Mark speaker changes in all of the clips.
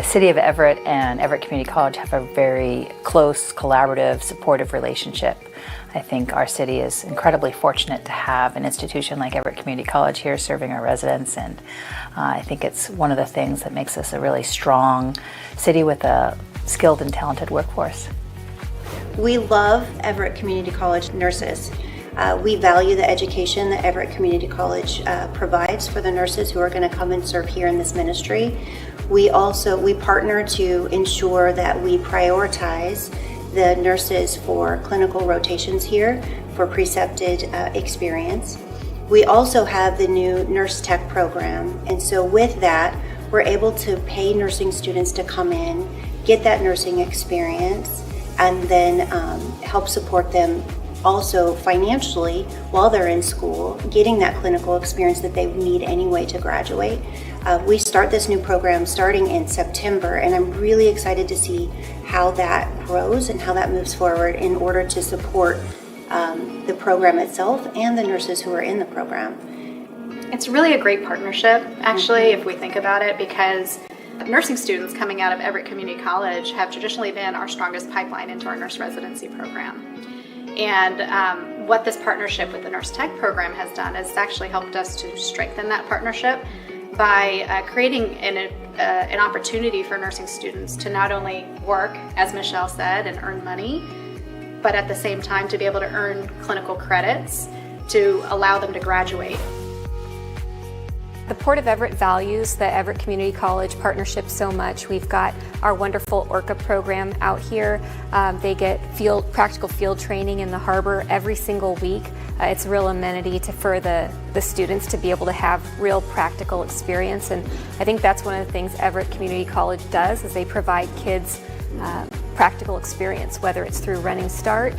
Speaker 1: The City of Everett and Everett Community College have a very close, collaborative, supportive relationship. I think our city is incredibly fortunate to have an institution like Everett Community College here serving our residents, and I think it's one of the things that makes us a really strong city with a skilled and talented workforce.
Speaker 2: We love Everett Community College nurses. We value the education that Everett Community College provides for the nurses who are going to come and serve here in this ministry. We partner to ensure that we prioritize the nurses for clinical rotations here for precepted experience. We also have the new nurse tech program, and so with that we're able to pay nursing students to come in, get that nursing experience, and then help support them also financially while they're in school, getting that clinical experience that they need anyway to graduate. We start this new program starting in September, and I'm really excited to see how that grows and how that moves forward in order to support the program itself and the nurses who are in the program.
Speaker 3: It's really a great partnership, actually, if we think about it, because nursing students coming out of Everett Community College have traditionally been our strongest pipeline into our nurse residency program. And what this partnership with the Nurse Tech program has done is actually helped us to strengthen that partnership by creating an opportunity for nursing students to not only work, as Michelle said, and earn money, but at the same time to be able to earn clinical credits to allow them to graduate.
Speaker 4: The Port of Everett values the Everett Community College partnership so much. We've got our wonderful ORCA program out here. They get practical field training in the harbor every single week. It's a real amenity for the students to be able to have real practical experience, and I think that's one of the things Everett Community College does, is they provide kids practical experience, whether it's through running start,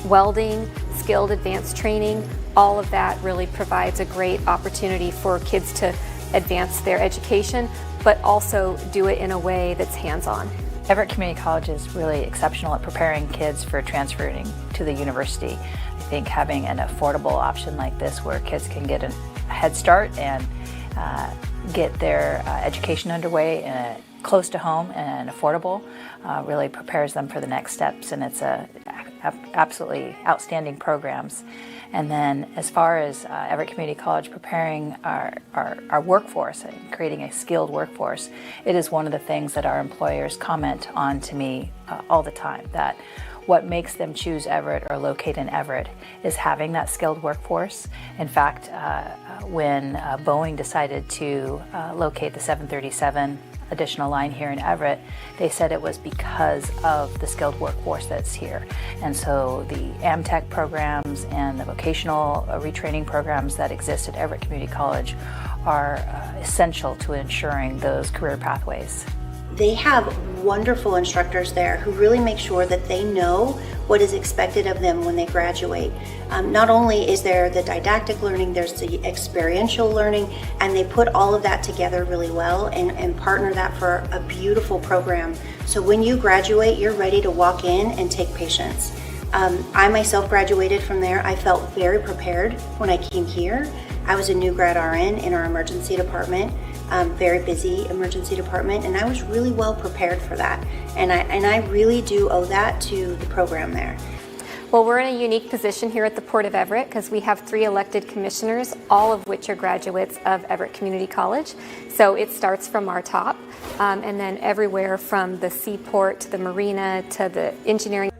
Speaker 4: welding, skilled advanced training. All of that really provides a great opportunity for kids to advance their education, but also do it in a way that's hands-on.
Speaker 1: Everett Community College is really exceptional at preparing kids for transferring to the university. I think having an affordable option like this where kids can get a head start and get their education underway close to home and affordable really prepares them for the next steps, and it's absolutely outstanding programs. And then as far as Everett Community College preparing our workforce and creating a skilled workforce, it is one of the things that our employers comment on to me all the time, that what makes them choose Everett or locate in Everett is having that skilled workforce. In fact, when Boeing decided to locate the 737 additional line here in Everett, they said it was because of the skilled workforce that's here. And so the AmTech programs and the vocational retraining programs that exist at Everett Community College are essential to ensuring those career pathways.
Speaker 2: They have wonderful instructors there who really make sure that they know what is expected of them when they graduate. Not only is there the didactic learning, there's the experiential learning, and they put all of that together really well and partner that for a beautiful program. So when you graduate, you're ready to walk in and take patients. I myself graduated from there. I felt very prepared when I came here. I was a new grad RN in our emergency department. Very busy emergency department, and I was really well prepared for that, and I really do owe that to the program there.
Speaker 4: Well, we're in a unique position here at the Port of Everett because we have 3 elected commissioners, all of which are graduates of Everett Community College. So it starts from our top, and then everywhere from the seaport to the marina to the engineering.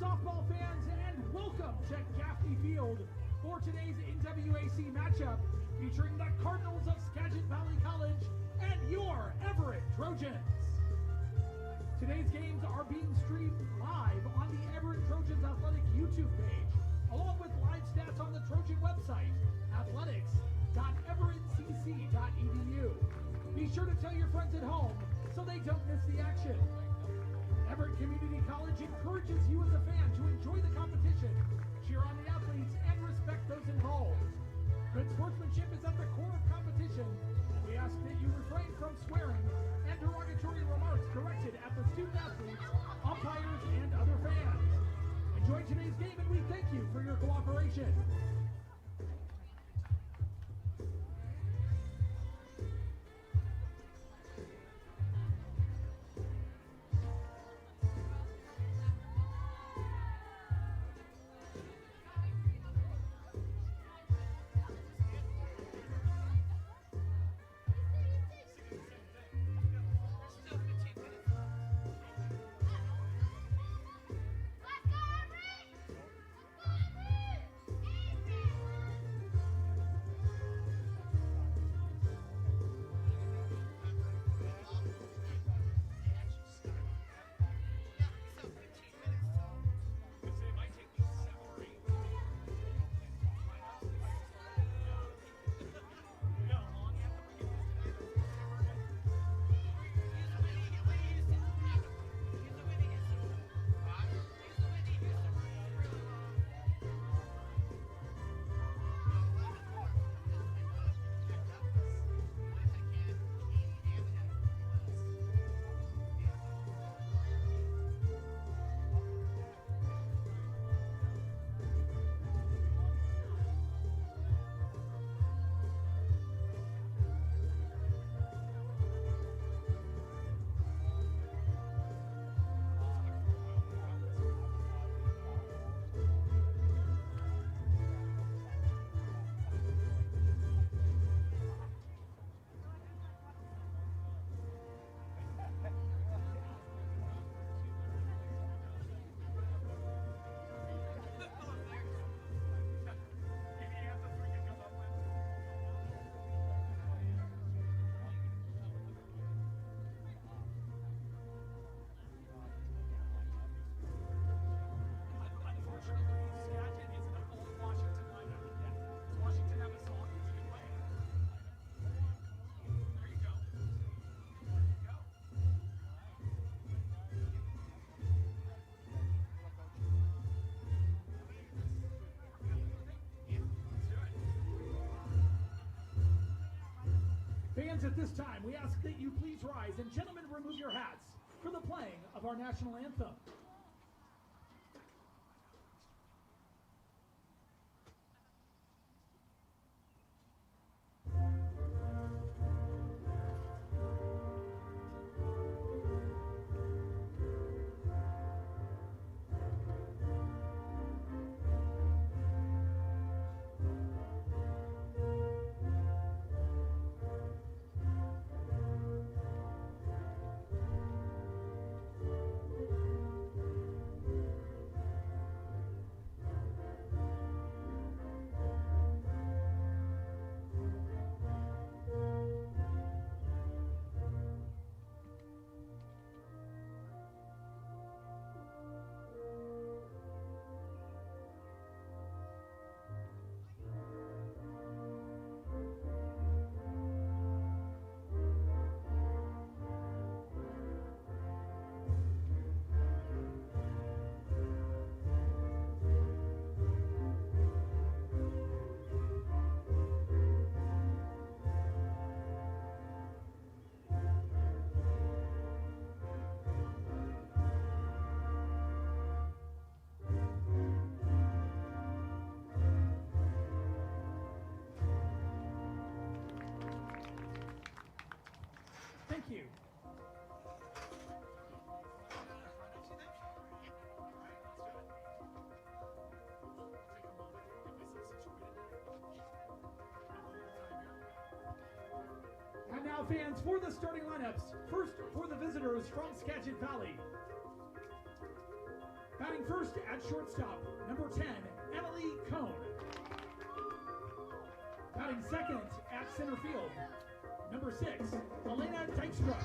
Speaker 5: softball fans, and welcome to Gaffney Field for today's NWAC matchup featuring the Cardinals of Skagit Valley College and your Everett Trojans. Today's games are being streamed live on the Everett Trojans Athletic YouTube page, along with live stats on the Trojan website, athletics.everettcc.edu. Be sure to tell your friends at home so they don't miss the action. Everett Community College encourages you as a fan to enjoy the competition, cheer on the athletes, and respect those involved. Good sportsmanship is at the core of competition, and we ask that you refrain from swearing and derogatory remarks directed at the student athletes, umpires, and other fans. Enjoy today's game, and we thank you for your cooperation. Fans, at this time, we ask that you please rise, and gentlemen, remove your hats for the playing of our national anthem. Thank you. And now, fans, for the starting lineups. First, for the visitors from Skagit Valley. Batting first at shortstop, number 10, Emily Cohn. Batting second at center field, number 6, Elena Dykstra.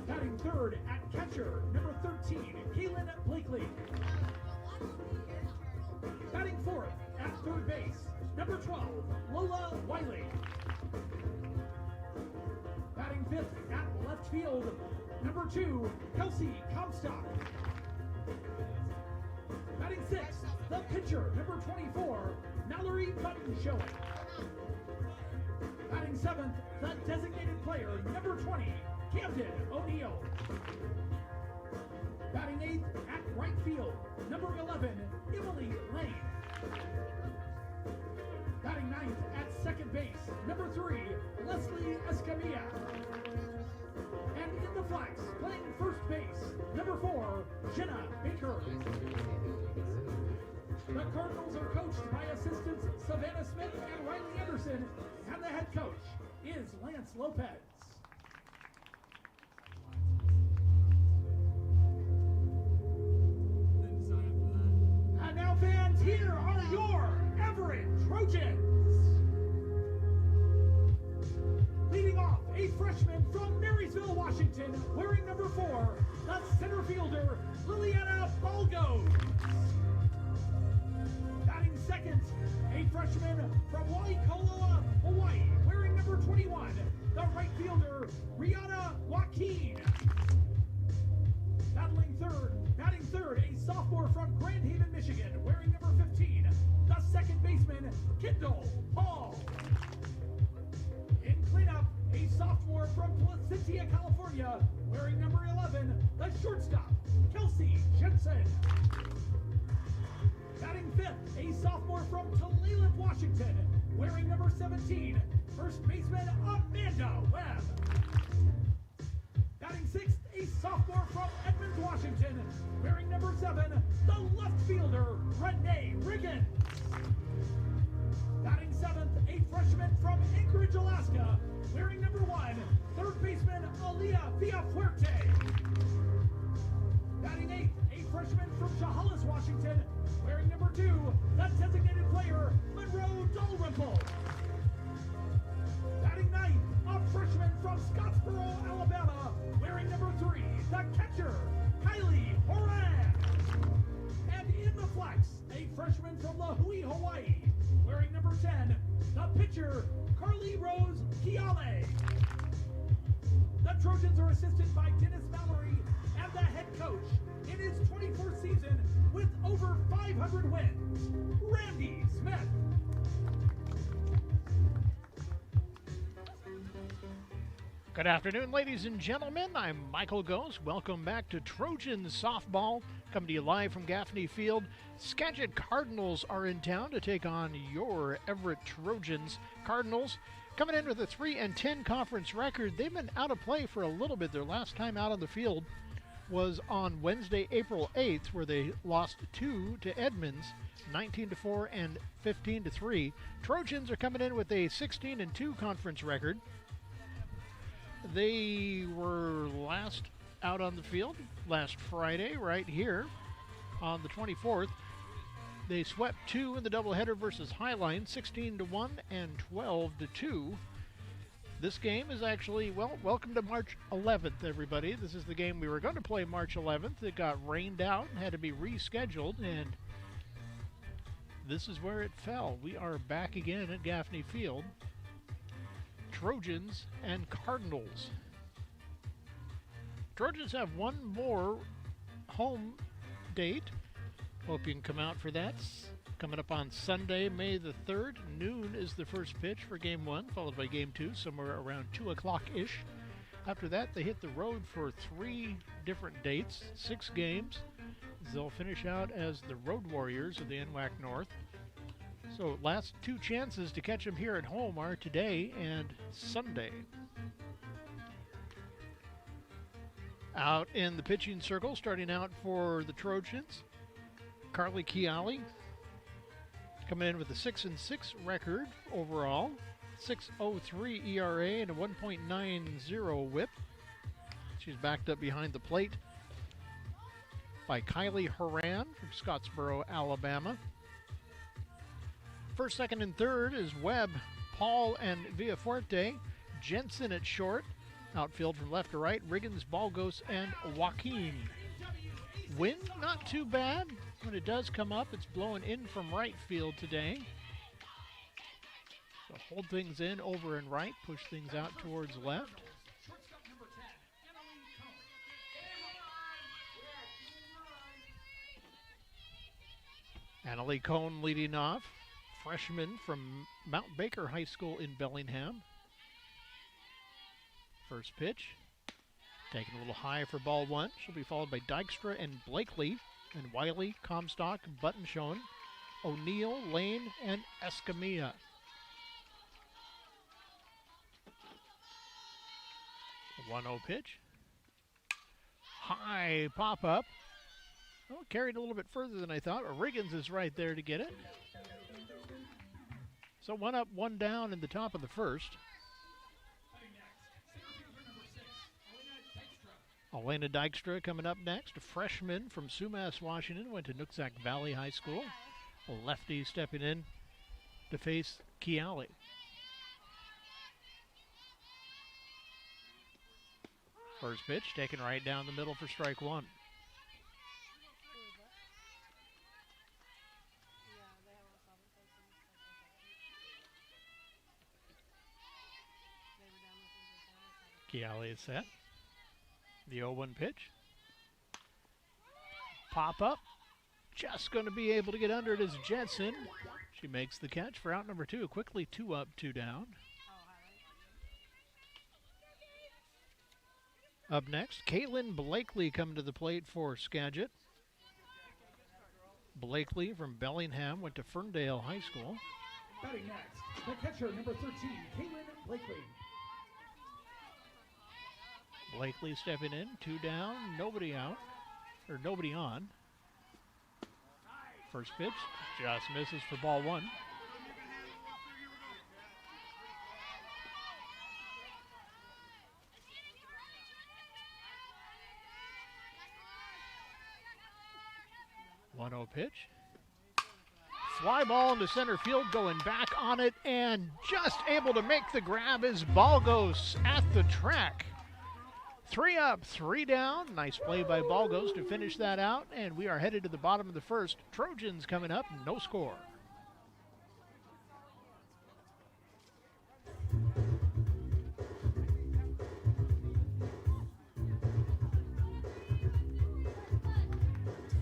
Speaker 5: Batting third at catcher, number 13, Kaylin Blakely. Batting fourth at third base, number 12, Lola Wiley. Batting fifth at left field, number 2, Kelsey Comstock. Batting sixth, the pitcher, number 24, Mallory Button showing. Batting seventh, the designated player, number 20, Camden O'Neill. Batting eighth at right field, number 11, Emily Lane. Batting ninth at second base, number 3, Leslie Escamilla. And in the flex, playing first base, number 4, Jenna Baker. The Cardinals are coached by assistants Savannah Smith and Riley Anderson, and the head coach is Lance Lopez. And now, fans, here are your Everett Trojans. Leading off, a freshman from Marysville, Washington, wearing number 4, the center fielder, Liliana Balgos. Batting second, a freshman from Waikoloa, Hawaii, wearing number 21, the right fielder, Rihanna Joaquin. Batting third, a sophomore from Grand Haven, Michigan, wearing number 15, the second baseman, Kendall Paul. In cleanup, a sophomore from Placentia, California, wearing number 11, the shortstop, Kelsey Jensen. Batting fifth, a sophomore from Tulalip, Washington, wearing number 17, first baseman Amanda Webb. Batting sixth, a sophomore from Edmonds, Washington, wearing number 7, the left fielder Renee Riggins. Batting seventh, a freshman from Anchorage, Alaska, wearing number 1, third baseman Aaliyah Villafuerte. Batting eighth, a freshman from Chehalis, Washington, wearing number 2, the designated player Monroe Dalrymple. Batting ninth, a freshman from Scottsboro, Alabama, wearing number 3, the catcher Kylie Horan. And in the flex, a freshman from Lahui, Hawaii, wearing number 10, the pitcher Carly Rose Kiale. The Trojans are assisted by Dennis Mallory and the head coach in his 24th season with over 500 wins, Randy Smith.
Speaker 6: Good afternoon, ladies and gentlemen. I'm Michael Goes. Welcome back to Trojan Softball, coming to you live from Gaffney Field. Skagit Cardinals are in town to take on your Everett Trojans. Cardinals coming in with a 3-10 conference record. They've been out of play for a little bit. Their last time out on the field was on Wednesday, April 8th, where they lost 2 to Edmonds, 19-4 and 15-3. Trojans are coming in with a 16-2 conference record. They were last out on the field last Friday, right here on the 24th. They swept 2 in the doubleheader versus Highline, 16-1 and 12-2. This game is actually, well, welcome to March 11th, everybody. This is the game we were going to play March 11th. It got rained out and had to be rescheduled, and this is where it fell. We are back again at Gaffney Field. Trojans and Cardinals. Trojans have one more home date. Hope you can come out for that. Coming up on Sunday, May the 3rd. Noon is the first pitch for Game 1, followed by Game 2, somewhere around 2 o'clock-ish. After that, they hit the road for 3 different dates, 6 games. They'll finish out as the Road Warriors of the NWAC North. So last 2 chances to catch them here at home are today and Sunday. Out in the pitching circle, starting out for the Trojans, Carly Kiale, coming in with a 6-6 record overall, 6.03 ERA and a 1.90 WHIP. She's backed up behind the plate by Kylie Horan from Scottsboro, Alabama. First, second, and third is Webb, Paul, and Villafuerte. Jensen at short. Outfield from left to right, Riggins, Balgos, and Joaquin. Wind not too bad. When it does come up, it's blowing in from right field today. So hold things in over and right, push things out towards left. Annalie Cohn leading off, freshman from Mount Baker High School in Bellingham. First pitch, taken a little high for ball one. She'll be followed by Dykstra and Blakely, and Wiley, Comstock, Buttonshone, O'Neill, Lane, and Escamilla. 1-0 pitch. High pop-up. Oh, carried a little bit further than I thought. Riggins is right there to get it. So 1 up, 1 down in the top of the first. Elena Dykstra coming up next, a freshman from Sumas, Washington, went to Nooksack Valley High School. A lefty stepping in to face Kiali. First pitch taken right down the middle for strike one. Kiali is set. The 0-1 pitch. Pop up. Just going to be able to get under it as Jensen. She makes the catch for out number 2. Quickly 2 up, 2 down. Up next, Caitlin Blakely coming to the plate for Skagit. Blakely from Bellingham went to Ferndale High School.
Speaker 5: Batting next, the catcher, number 13, Caitlin Blakely.
Speaker 6: Blakely stepping in, 2 down, nobody out, or nobody on. First pitch just misses for ball 1. One-0 pitch. Fly ball into center field, going back on it, and just able to make the grab is Balgos at the track. 3 up, 3 down. Nice play by Balgos to finish that out, and we are headed to the bottom of the first. Trojans coming up, no score.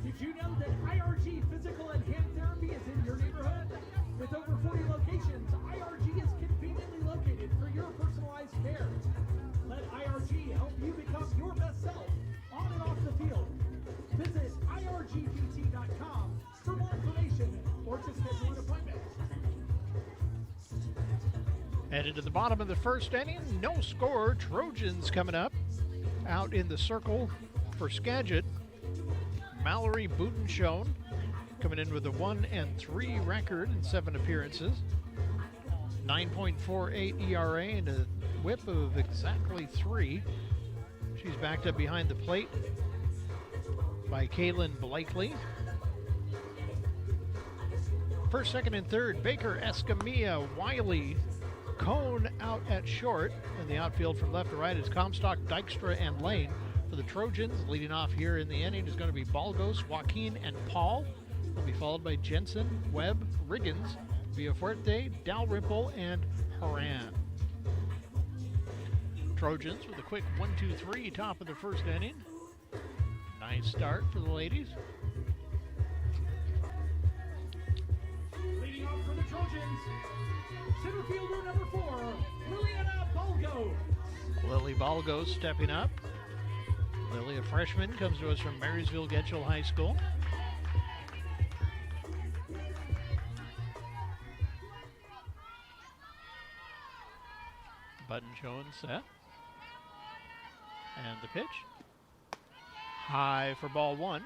Speaker 5: Did you know that IRG Physical and Hand Therapy is in your neighborhood? With over 40 locations, IRG is conveniently located for your personalized care. Let IRG help you become your best self, on and off the field. Visit irgpt.com for more information or to schedule an appointment.
Speaker 6: Headed to the bottom of the first inning, no score. Trojans coming up. Out in the circle for Skagit, Mallory Butenshone coming in with a 1-3 record in 7 appearances. 9.48 ERA and a whip of exactly 3. She's backed up behind the plate by Caitlin Blakely. First, second, and third, Baker, Escamilla, Wiley, Cohn out at short. And the outfield from left to right is Comstock, Dykstra, and Lane. For the Trojans, leading off here in the inning is going to be Balgos, Joaquin, and Paul. They'll be followed by Jensen, Webb, Riggins, Villafuerte, Dalrymple, and Horan. Trojans with a quick 1-2-3 top of the first inning. Nice start for the ladies.
Speaker 5: Leading off for the Trojans, center fielder number 4, Liliana Balgos.
Speaker 6: Lily Balgos stepping up. Lily, a freshman, comes to us from Marysville Getchell High School. Buttonshone set. And the pitch. High for ball 1.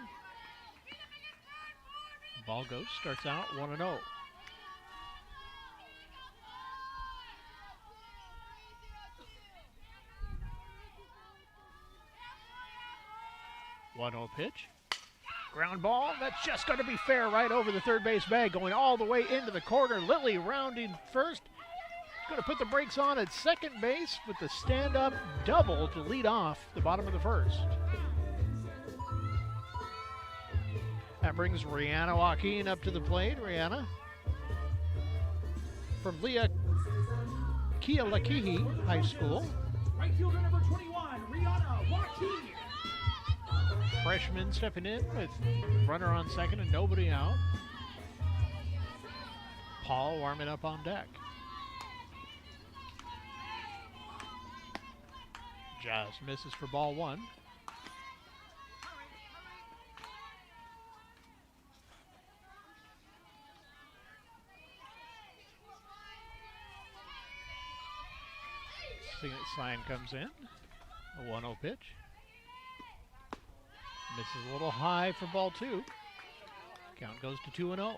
Speaker 6: Balgos starts out 1-0. One-0 pitch. Ground ball, that's just going to be fair right over the third base bag, going all the way into the corner. Lilly rounding first. Going to put the brakes on at second base with the stand-up double to lead off the bottom of the first. That brings Rihanna Joaquin up to the plate. Rihanna from Leah Kealakehe High School.
Speaker 5: Right fielder number 21, Rihanna Joaquin.
Speaker 6: Freshman stepping in with runner on second and nobody out. Paul warming up on deck. Just misses for ball one. Sign comes in. A 1-0 pitch. Misses a little high for ball two. Count goes to 2-0.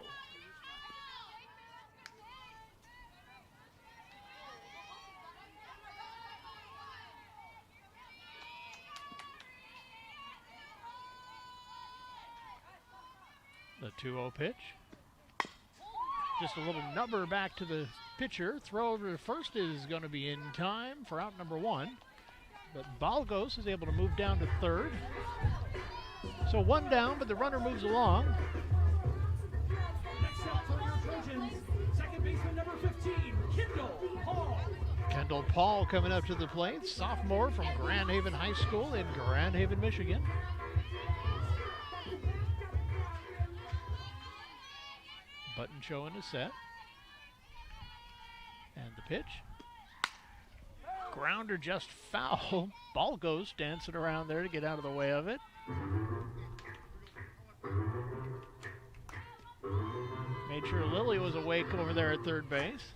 Speaker 6: The 2-0 pitch. Just a little nubber back to the pitcher. Throw over to first is going to be in time for out number one. But Balgos is able to move down to third. So one down, but the runner moves along.
Speaker 5: Next up for your Trojans, second baseman number 15, Kendall Paul.
Speaker 6: Kendall Paul coming up to the plate. Sophomore from Grand Haven High School in Grand Haven, Michigan. Button showing is set. And the pitch. Grounder just foul. Ball goes dancing around there to get out of the way of it. Made sure Lilly was awake over there at third base.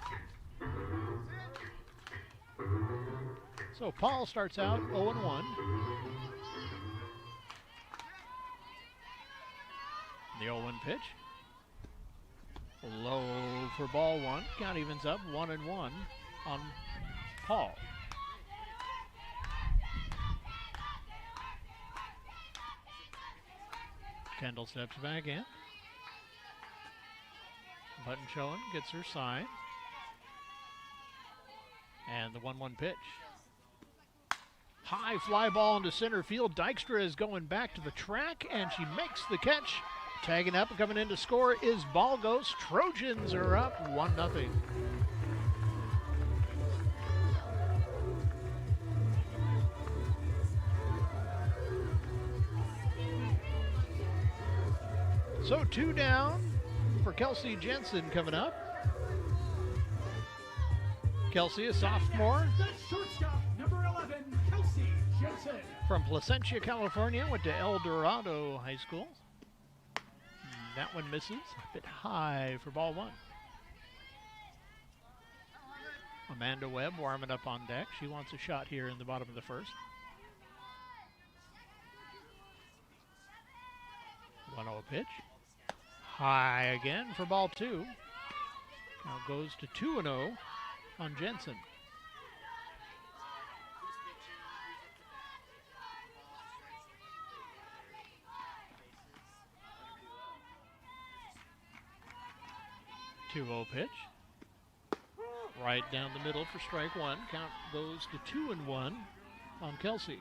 Speaker 6: So Paul starts out 0-1. The 0-1 pitch. Low for ball one. Count evens up 1-1 on Paul. Kendall steps back in. Button showing, gets her sign. And the 1-1 pitch. High fly ball into center field. Dykstra is going back to the track, and she makes the catch. Tagging up and coming in to score is Balgos. Trojans are up 1-0. So 2 down for Kelsey Jensen coming up. Kelsey, a sophomore.
Speaker 5: The shortstop, number 11, Kelsey Jensen.
Speaker 6: From Placentia, California, went to El Dorado High School. That one misses, a bit high for ball one. Amanda Webb warming up on deck. She wants a shot here in the bottom of the first. 1-0 pitch. High again for ball two. Now goes to 2-0 on Jensen. Two-0 pitch. Right down the middle for strike one. Count goes to 2-1 on Kelsey.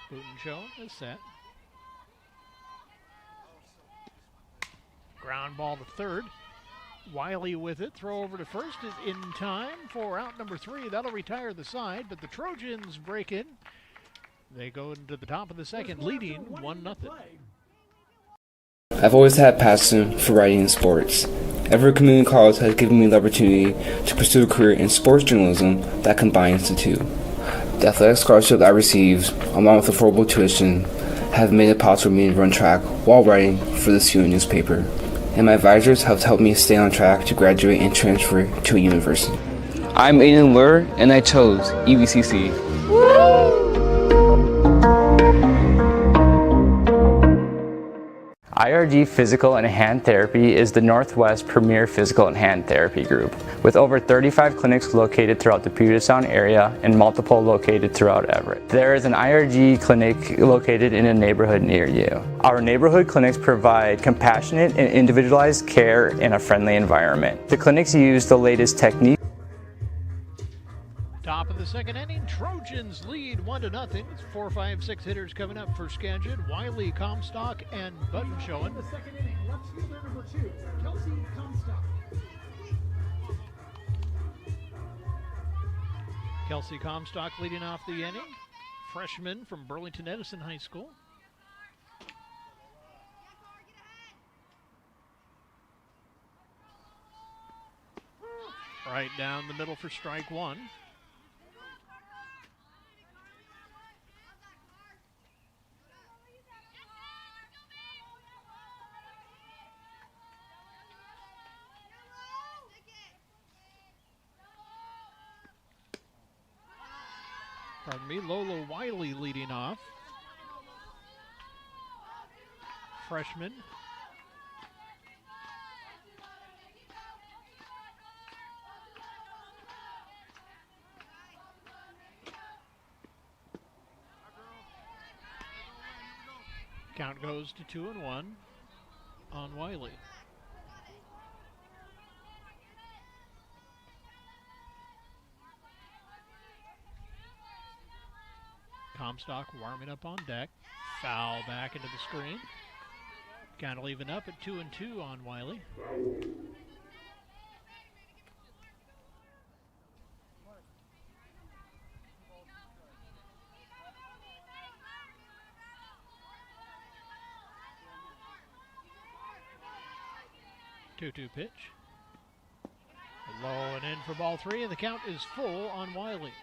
Speaker 6: Booten show is set. Ground ball to third. Wiley with it. Throw over to first is in time for out number 3. That'll retire the side, but the Trojans break in. They go into the top of the second, leading 1-0.
Speaker 7: I've always had a passion for writing and sports. Everett Community College has given me the opportunity to pursue a career in sports journalism that combines the two. The athletic scholarship I received, along with affordable tuition, have made it possible for me to run track while writing for the student newspaper. And my advisors have helped me stay on track to graduate and transfer to a university. I'm Aiden Lur, and I chose EVCC.
Speaker 8: IRG Physical and Hand Therapy is the Northwest premier physical and hand therapy group, with over 35 clinics located throughout the Puget Sound area and multiple located throughout Everett. There is an IRG clinic located in a neighborhood near you. Our neighborhood clinics provide compassionate and individualized care in a friendly environment. The clinics use the latest techniques.
Speaker 6: Top of the second inning, Trojans lead 1-0. It's 4, 5, 6 hitters coming up for Skagit. Wiley, Comstock, and Button showing.
Speaker 5: In the second inning, left fielder number 2, Kelsey Comstock.
Speaker 6: Kelsey Comstock leading off the inning. Freshman from Burlington Edison High School. Right down the middle for strike one. Pardon me, Lola Wiley leading off. Freshman. Count goes to 2-1 on Wiley. Comstock warming up on deck. Foul back into the screen. Count will even up at 2-2 on Wiley. Two-two pitch. Low and in for ball three, and the count is full on Wiley.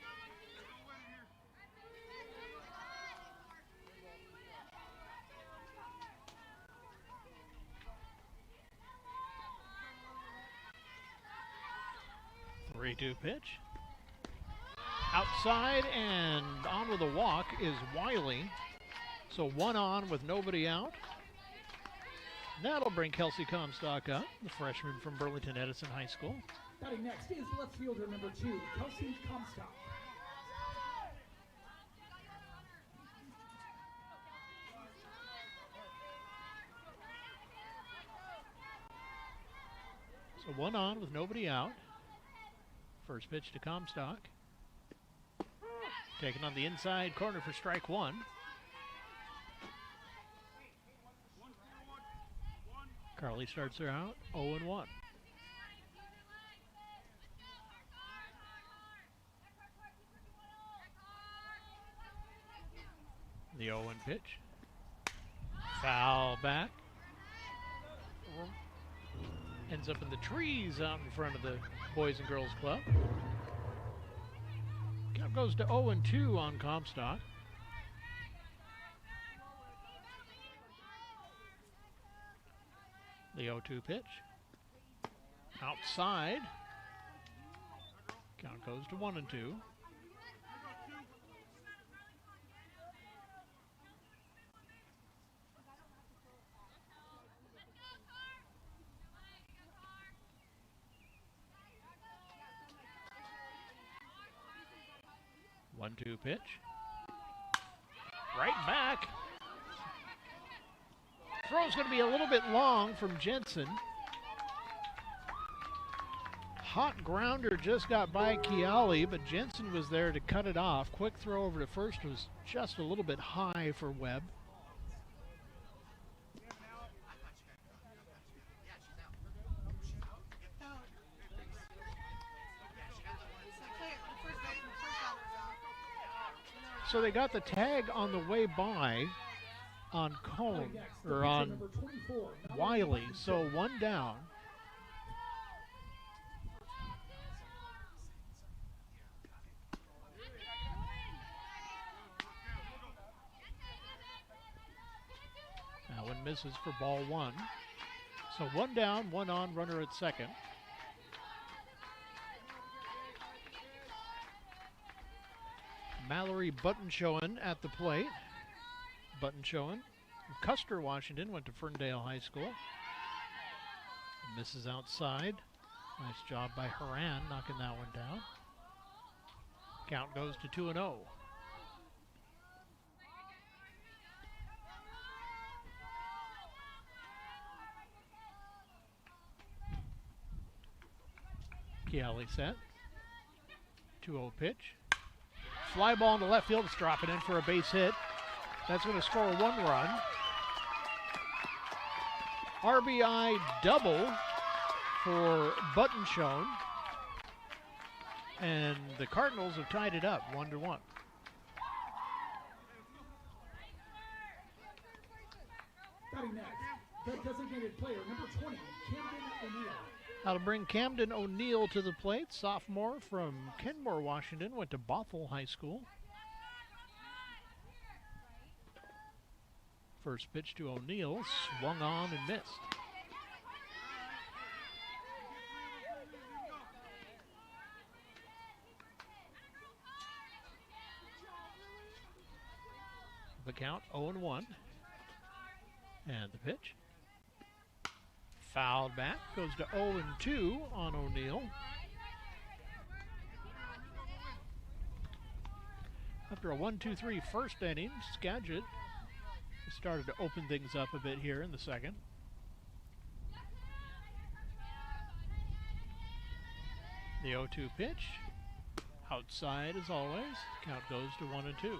Speaker 6: Three-two pitch. Outside and on with a walk is Wiley. So one on with nobody out. That'll bring Kelsey Comstock up, the freshman from Burlington Edison High School.
Speaker 5: Batting next is left fielder number 2, Kelsey Comstock.
Speaker 6: So one on with nobody out. First pitch to Comstock. Taken on the inside corner for strike one. Carly starts her out 0-1. The 0-1 pitch. Foul back. Ends up in the trees out in front of the Boys and Girls Club. Count goes to 0-2 on Comstock. The 0-2 pitch. Outside. Count goes to 1-2. One-two pitch. Right back. Throw's going to be a little bit long from Jensen. Hot grounder just got by Kiali, but Jensen was there to cut it off. Quick throw over to first was just a little bit high for Webb. So they got the tag on the way by on Cone, or on Wiley, so one down. That one misses for ball one. So one down, one on, runner at second. Mallory Button showing at the plate. Button showing Custer, Washington, went to Ferndale High School. Misses outside. Nice job by Haran knocking that one down. Count goes to 2-0. Chiali set. 2-0 pitch. Fly ball into left field. It's dropping in for a base hit. That's going to score 1 run. RBI double for Buttonshone. And the Cardinals have tied it up 1-1.
Speaker 5: Batting next, the designated player, number 20, Camden O'Neill.
Speaker 6: That'll bring Camden O'Neill to the plate. Sophomore from Kenmore, Washington, went to Bothell High School. First pitch to O'Neill, swung on and missed. The count 0-1. And the pitch. Fouled back, goes to 0-2 on O'Neill. After a 1-2-3 first inning, Skagit started to open things up a bit here in the second. The 0-2 pitch, outside as always. Count goes to 1-2.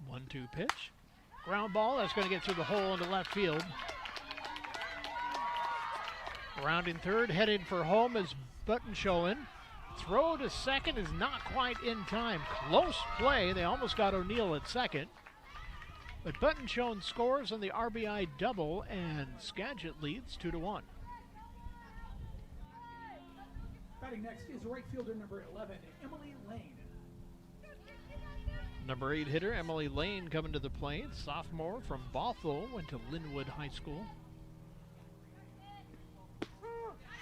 Speaker 6: One-two pitch. Ground ball, that's going to get through the hole into left field. Rounding third, heading for home is Buttonshone. Throw to second is not quite in time. Close play. They almost got O'Neill at second. But Buttonshone scores on the RBI double, and Skagit leads 2-1.
Speaker 5: Batting next is right fielder number 11, Emily Lane.
Speaker 6: Number 8 hitter Emily Lane coming to the plate. Sophomore from Bothell, went to Linwood High School.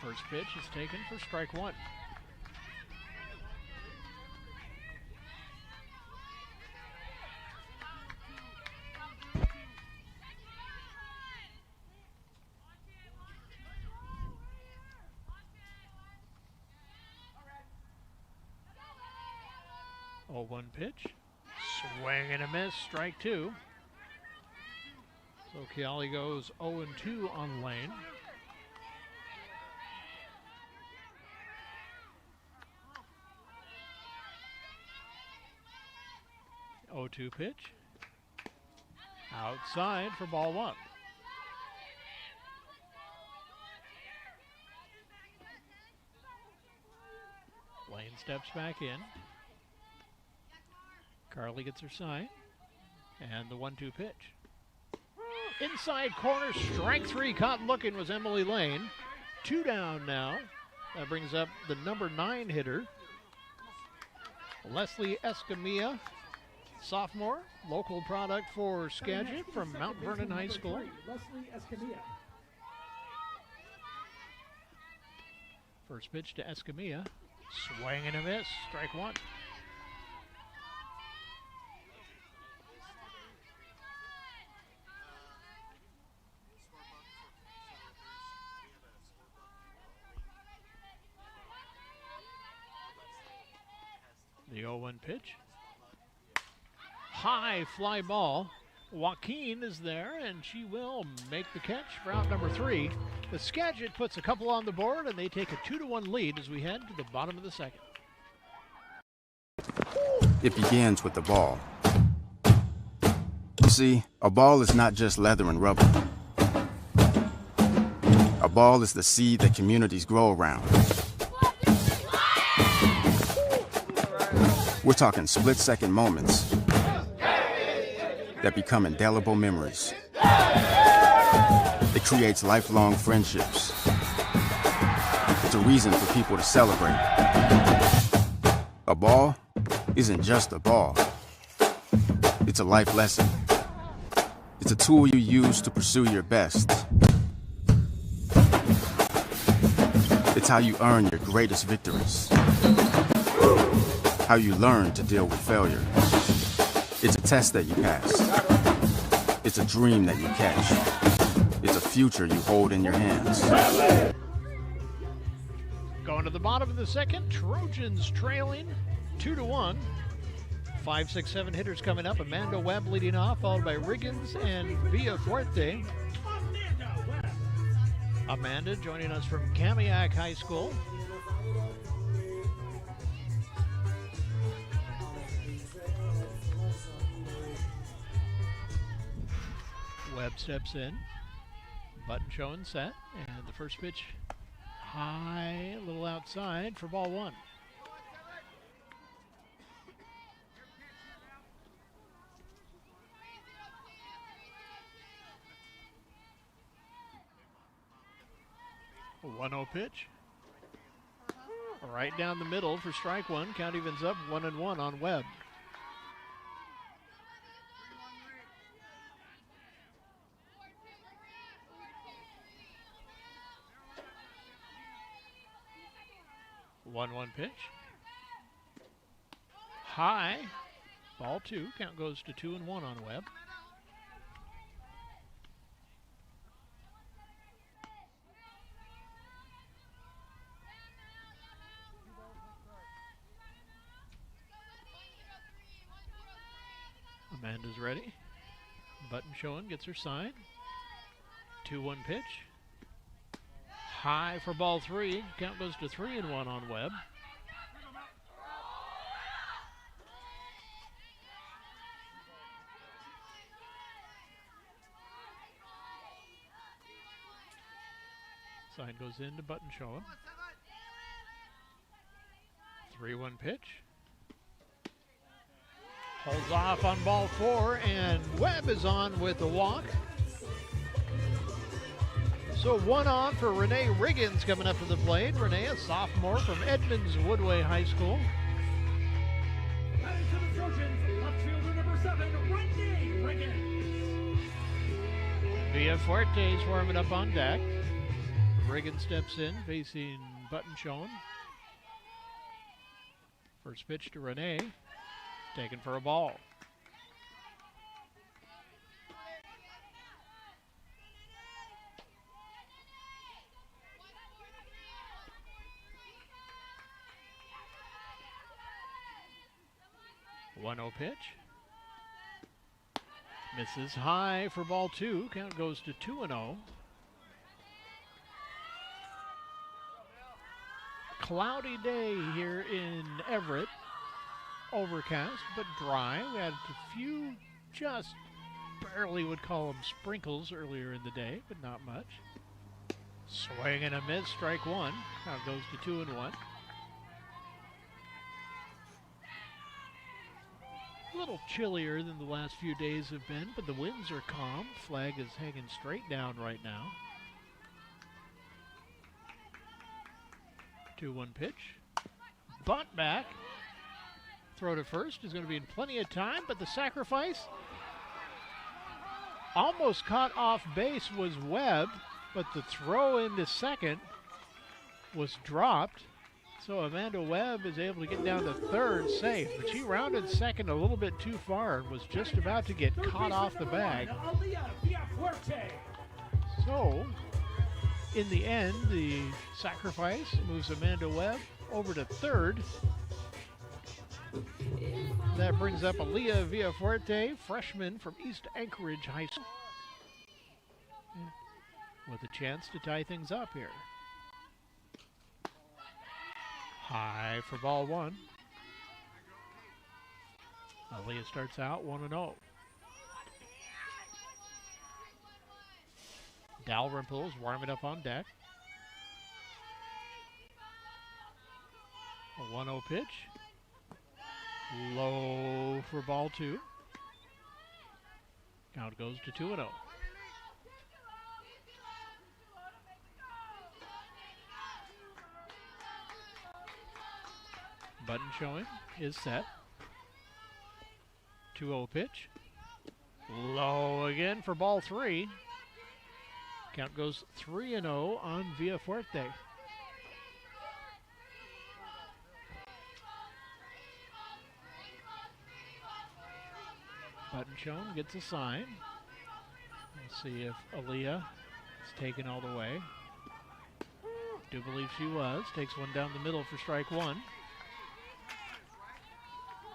Speaker 6: First pitch is taken for strike 1. Oh, 1 pitch. Swing and a miss, strike 2. So Chiali goes 0-2 on Lane. Oh, 2 pitch. Outside for ball 1. Lane steps back in. Carly gets her sign. And the 1-2 pitch. Inside corner, strike 3, caught looking was Emily Lane. 2 down now. That brings up the number 9 hitter, Leslie Escamilla, sophomore, local product for Skagit from Mount Vernon High School.
Speaker 5: Leslie Escamilla.
Speaker 6: First pitch to Escamilla. Swing and a miss, strike 1. The 0-1 pitch. High fly ball. Joaquin is there, and she will make the catch for out number 3. The Skagit puts a couple on the board, and they take a 2-1 lead as we head to the bottom of the second.
Speaker 9: It begins with the ball. You see, a ball is not just leather and rubber. A ball is the seed that communities grow around. We're talking split-second moments that become indelible memories. It creates lifelong friendships. It's a reason for people to celebrate. A ball isn't just a ball. It's a life lesson. It's a tool you use to pursue your best. It's how you earn your greatest victories. How you learn to deal with failure. It's a test that you pass. It's a dream that you catch. It's a future you hold in your hands.
Speaker 6: Going to the bottom of the second, Trojans trailing 2-1. 5, 6, 7 hitters coming up. Amanda Webb leading off, followed by Riggins and Villafuerte. Amanda joining us from Kamiak High School. Webb steps in. Button showing set. And the first pitch high, a little outside for ball one. A 1-0 pitch. Right down the middle for strike one. Count evens up 1-1 on Webb. One pitch. High. Ball two. Count goes to 2-1 on Webb. Amanda's ready. Button showing, gets her side. 2-1 pitch. High for ball three. Count goes to 3-1 on Webb. Sign goes into Button showing. 3-1 pitch. Holds off on ball four, and Webb is on with the walk. So 1 on for Renee Riggins coming up to the plate. Renee, a sophomore from Edmonds Woodway High School.
Speaker 5: Heading to the Trojans, left fielder number 7, Renee Riggins.
Speaker 6: Villafuerte's warming up on deck. Riggins steps in, facing Button showing. First pitch to Renee. Taken for a ball. One 1-0 pitch. Misses high for ball two. Count goes to 2-0. Cloudy day here in Everett. Overcast, but dry. We had a few, just barely would call them sprinkles earlier in the day, but not much. Swing and a miss, strike one. Now it goes to 2-1. A little chillier than the last few days have been, but the winds are calm. Flag is hanging straight down right now. 2-1 pitch. Bunt back. Throw to first is going to be in plenty of time, but the sacrifice almost caught off base was Webb, but the throw into second was dropped. So Amanda Webb is able to get down to third safe, but she rounded second a little bit too far and was just about to get caught off the bag. So in the end, the sacrifice moves Amanda Webb over to third. That brings up Aaliyah Villafuerte, freshman from East Anchorage High School, with a chance to tie things up here. High for ball one. Aaliyah starts out 1-0. Dalrymple is warming up on deck. A 1-0 pitch. Low for ball two. Count goes to 2-0. Button showing is set. 2-0 pitch. Low again for ball 3. Count goes 3-0 on Villafuerte. Buttonshone gets a sign. We'll see if Aaliyah is taken all the way. Do believe she was. Takes one down the middle for strike 1.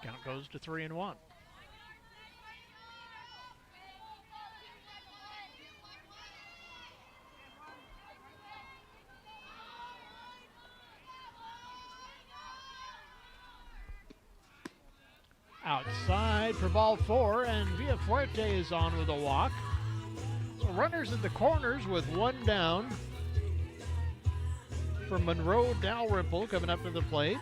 Speaker 6: Count goes to 3-1. Outside for ball 4, and Villafuerte is on with a walk. So runners at the corners with one down for Monroe Dalrymple coming up to the plate.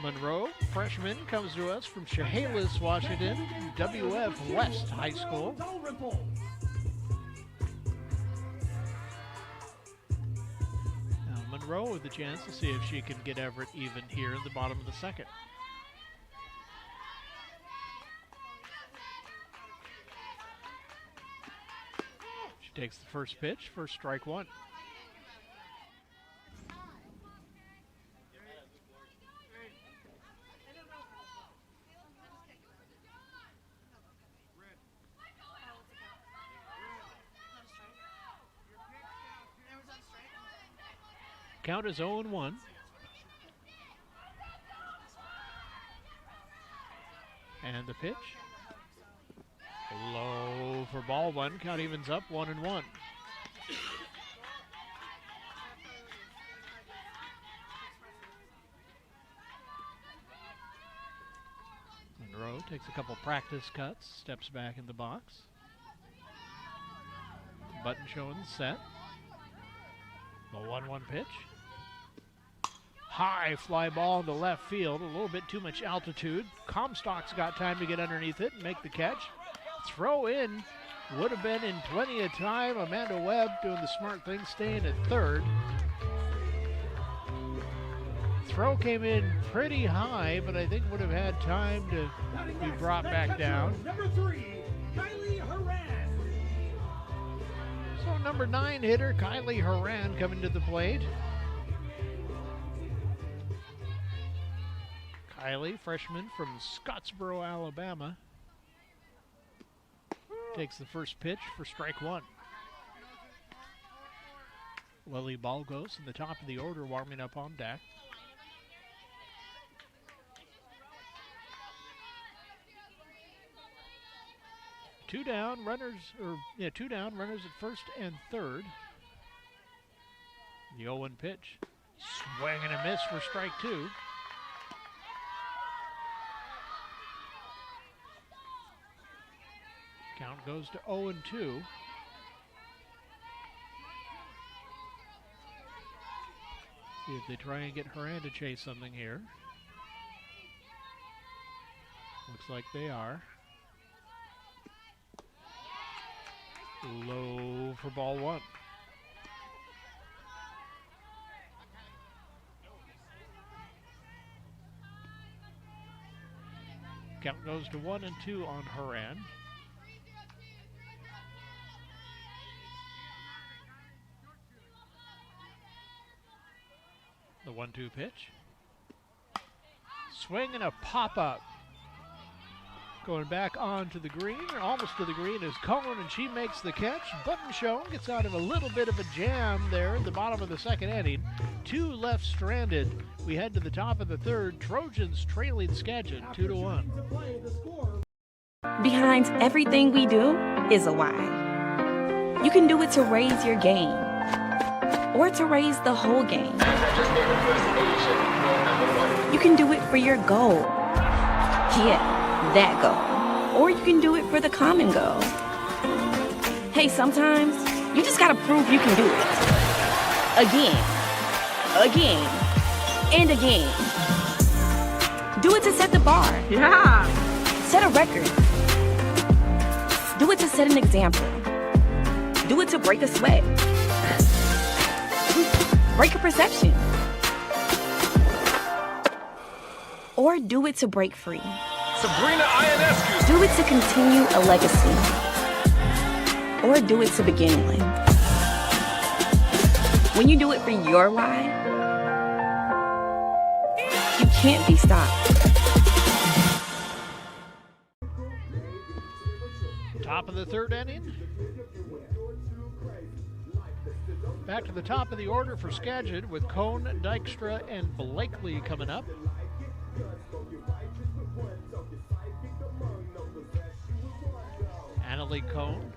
Speaker 6: Monroe, freshman, comes to us from Chehalis, Washington, WF West High School. Now Monroe with the chance to see if she can get Everett even here in the bottom of the second. She takes the first pitch for strike 1. Count is 0-1. And the pitch. Low for ball 1. Count evens up 1-1. Monroe takes a couple practice cuts, steps back in the box. Buttonshone set. The 1-1 pitch. High fly ball into left field, a little bit too much altitude. Comstock's got time to get underneath it and make the catch. Throw in would have been in plenty of time. Amanda Webb doing the smart thing, staying at third. Throw came in pretty high, but I think would have had time to be brought back down.
Speaker 5: Number 3, Kylie Horan.
Speaker 6: So number 9 hitter Kylie Horan coming to the plate. Kylie, freshman from Scottsboro, Alabama, takes the first pitch for strike 1. Lily Balgos in the top of the order warming up on deck. Two down, runners at first and third. The 0-1 pitch. Swing and a miss for strike 2. Count goes to 0-2. See if they try and get Horan to chase something here. Looks like they are. Low for ball 1. Count goes to 1-2 on Horan. The 1-2 pitch. Swing and a pop-up. Going back onto the green, or almost to the green, is Cohen, and she makes the catch. Buttonshone gets out of a little bit of a jam there at the bottom of the second inning. 2 left stranded. We head to the top of the third. Trojans trailing Skagit 2-1.
Speaker 10: Behind everything we do is a why. You can do it to raise your game, or to raise the whole game. You can do it for your goal. Yeah, that goal. Or you can do it for the common goal. Hey, sometimes you just gotta prove you can do it. Again, and again. Do it to set the bar. Yeah. Set a record. Do it to set an example. Do it to break a sweat. Break a perception. Or do it to break free.
Speaker 5: Sabrina Ionescu.
Speaker 10: Do it to continue a legacy, or do it to begin one. When you do it for your why, you can't be stopped.
Speaker 6: Top of the third inning. Back to the top of the order for Skagit with Cone, Dykstra, and Blakely coming up. Annalie Cone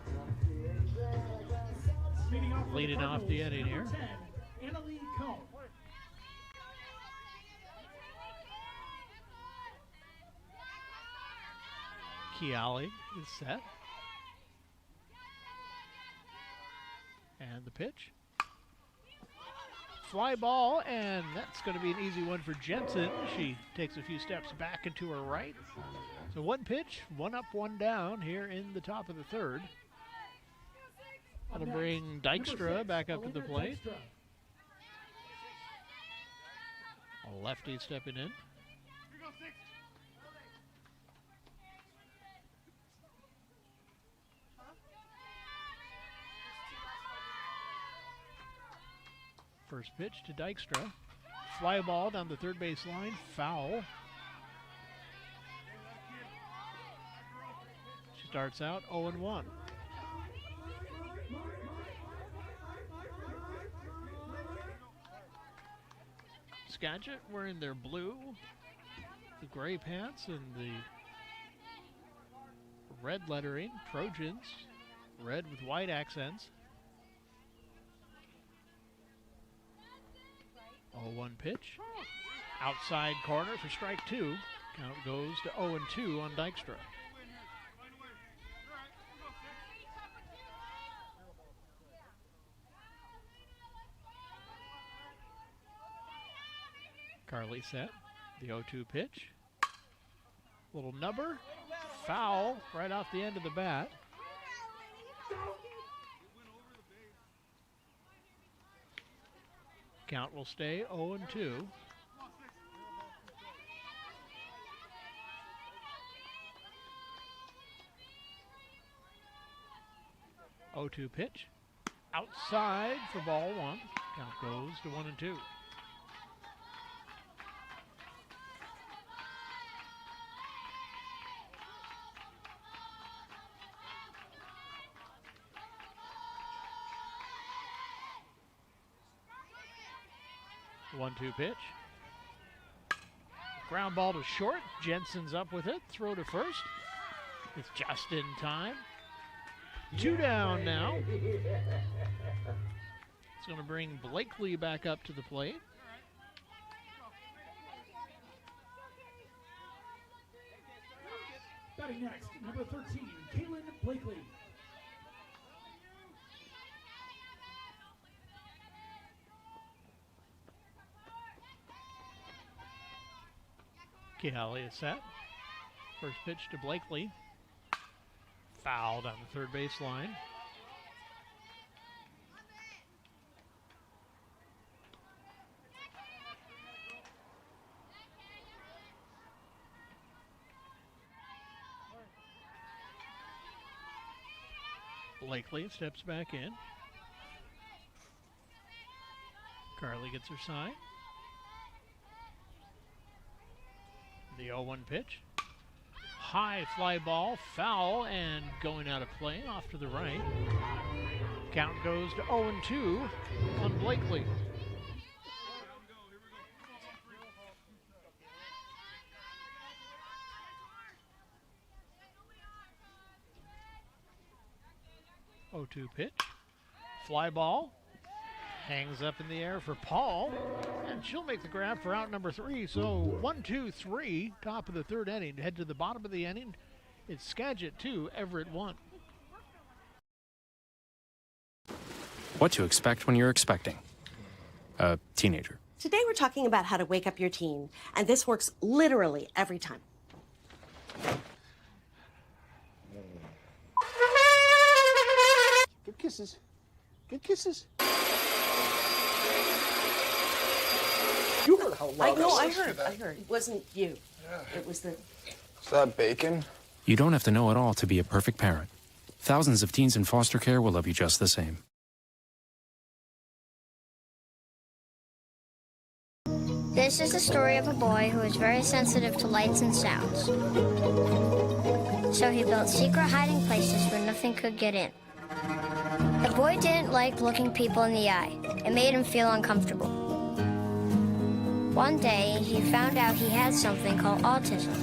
Speaker 6: leading off the inning here.
Speaker 5: Annalie Cone.
Speaker 6: Kiali is set. And the pitch. Fly ball, and that's going to be an easy one for Jensen. She takes a few steps back and to her right. So one pitch, one up, one down here in the top of the third. That'll bring Dykstra back up to the plate. A lefty stepping in. First pitch to Dykstra. Fly ball down the third base line. Foul. She starts out 0-1. Skagit wearing their blue, the gray pants, and the red lettering. Trojans, red with white accents. 0-1 pitch. Outside corner for strike two. Count goes to 0-2 on Dykstra. Carly set. The 0-2 pitch. Little nubber. Foul right off the end of the bat. Count will stay 0-2. Oh-2 pitch. Outside for ball one. Count goes to 1-2. One-two pitch. Ground ball to short. Jensen's up with it. Throw to first. It's just in time. Two down now. It's going to bring Blakely back up to the plate.
Speaker 5: Batting next, number 13, Kaylin Blakely.
Speaker 6: Kihali is set. First pitch to Blakely. Fouled on the third base line. Blakely steps back in. Carly gets her sign. The 0-1 pitch. High fly ball, foul, and going out of play off to the right. Count goes to 0-2 on Blakely. Oh-2 pitch. Fly ball. Hangs up in the air for Paul, and she'll make the grab for out number 3. So 1-2-3, top of the third inning. Head to the bottom of the inning. It's Skagit 2, Everett 1.
Speaker 11: What to expect when you're expecting a teenager.
Speaker 12: Today we're talking about how to wake up your teen, and this works literally every time.
Speaker 13: Good kisses. Good kisses. You heard how loud
Speaker 12: I know,
Speaker 13: was.
Speaker 12: I heard. It wasn't you.
Speaker 13: Yeah.
Speaker 12: It was the
Speaker 14: Is that bacon?
Speaker 11: You don't have to know it all to be a perfect parent. Thousands of teens in foster care will love you just the same.
Speaker 15: This is the story of a boy who is very sensitive to lights and sounds. So he built secret hiding places where nothing could get in. The boy didn't like looking people in the eye. It made him feel uncomfortable. One day, he found out he had something called autism.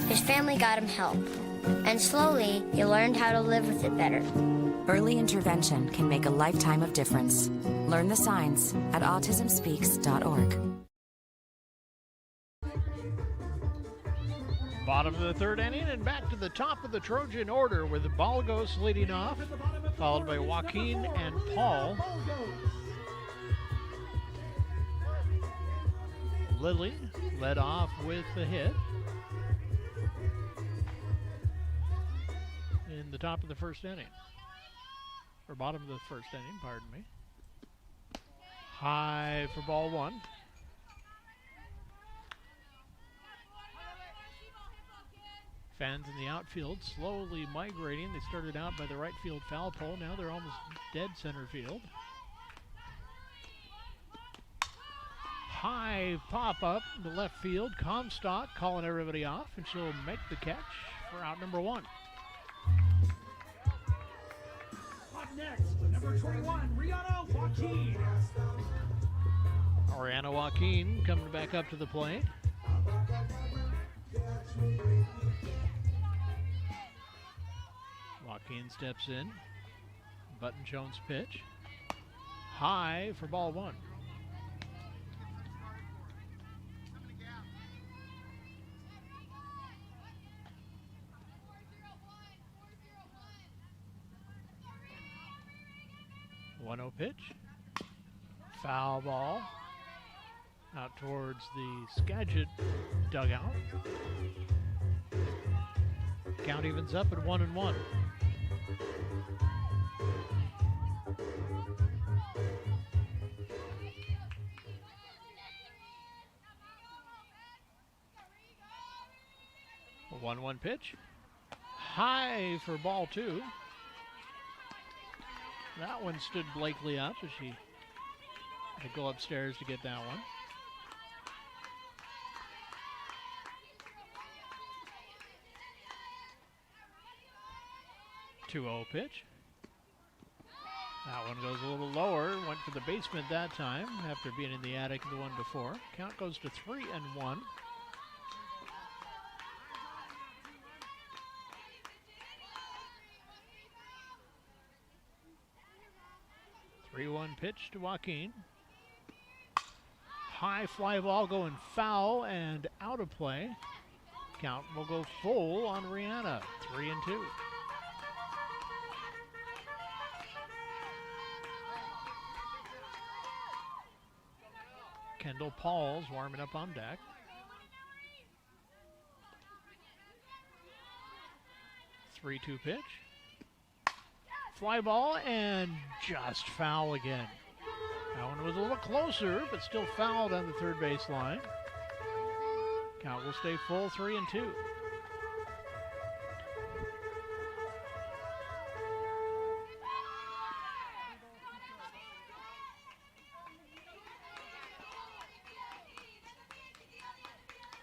Speaker 15: His family got him help. And slowly, he learned how to live with it better.
Speaker 16: Early intervention can make a lifetime of difference. Learn the signs at autismspeaks.org.
Speaker 6: Bottom of the third inning and back to the top of the Trojan order where the Balgos leading off, followed by Joaquin and Paul. Lily led off with the hit in the top of the first inning. Or bottom of the first inning, pardon me. High for ball one. Fans in the outfield slowly migrating. They started out by the right field foul pole. Now they're almost dead center field. High pop up the left field. Comstock calling everybody off, and she'll make the catch for out number one.
Speaker 5: Up next, number 21, Rihanna Joaquin.
Speaker 6: Ariana Joaquin coming back up to the plate. Joaquin steps in. Button Jones pitch. High for ball one. One-0 pitch. Foul ball. Out towards the Skagit dugout. Count evens up at 1-1. A 1-1 pitch. High for ball two. That one stood Blakely up as she had to go upstairs to get that one. Two-0 pitch. That one goes a little lower. Went for the basement that time after being in the attic the one before. Count goes to 3-1. Three-one pitch to Joaquin. High fly ball going foul and out of play. Count will go full on Rihanna. 3-2. Kendall Paul's warming up on deck. Three-two pitch. Fly ball and just foul again. That one was a little closer, but still fouled on the third base line. Count will stay full, 3-2.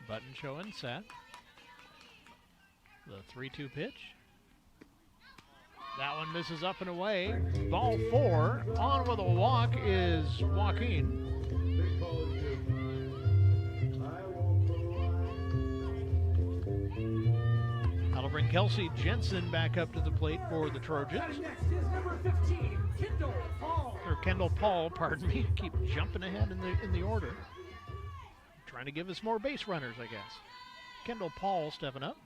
Speaker 6: Button showing set. The 3-2 pitch. That one misses up and away. Ball four. On with a walk is Joaquin. That'll bring Kelsey Jensen back up to the plate for the Trojans.
Speaker 5: Next is number 15, Kendall Paul.
Speaker 6: Or Kendall Paul, pardon me. Keep jumping ahead in the order. Trying to give us more base runners, I guess. Kendall Paul stepping up.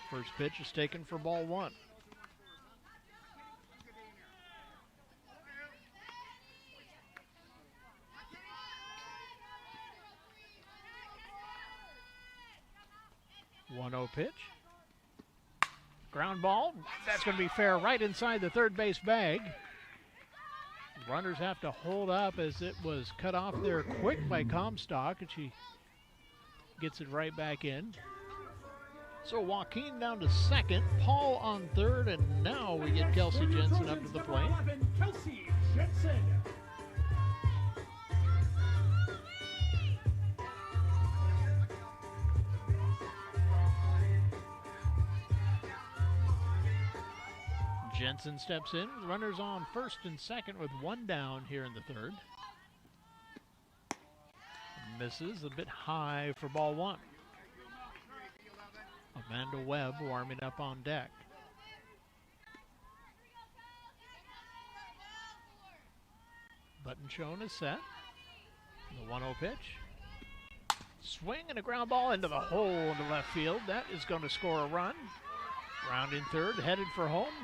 Speaker 6: First pitch is taken for ball one. One-0 pitch. Ground ball. That's going to be fair right inside the third base bag. Runners have to hold up as it was cut off there quick by Comstock, and she gets it right back in. So Joaquin down to second, Paul on third, and now we get Kelsey Jensen up to the plate.
Speaker 5: Kelsey Jensen.
Speaker 6: Jensen steps in, runners on first and second with one down here in the third. Misses a bit high for ball one. Amanda Webb warming up on deck. Button shown is set. The 1-0 pitch. Swing and a ground ball into the hole in the left field. That is going to score a run. Rounding third, headed for home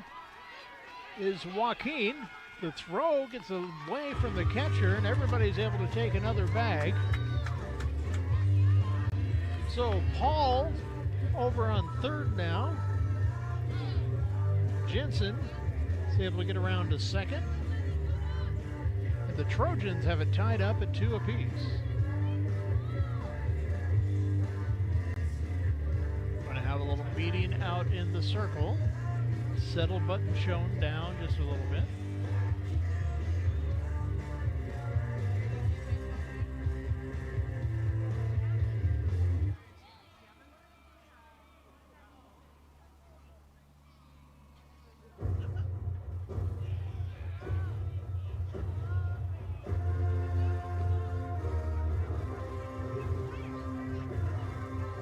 Speaker 6: is Joaquin. The throw gets away from the catcher, and everybody's able to take another bag. So Paul over on third now. Jensen is able to get around to second. And the Trojans have it tied up at 2 apiece. Going to have a little meeting out in the circle. Settle button shown down just a little bit.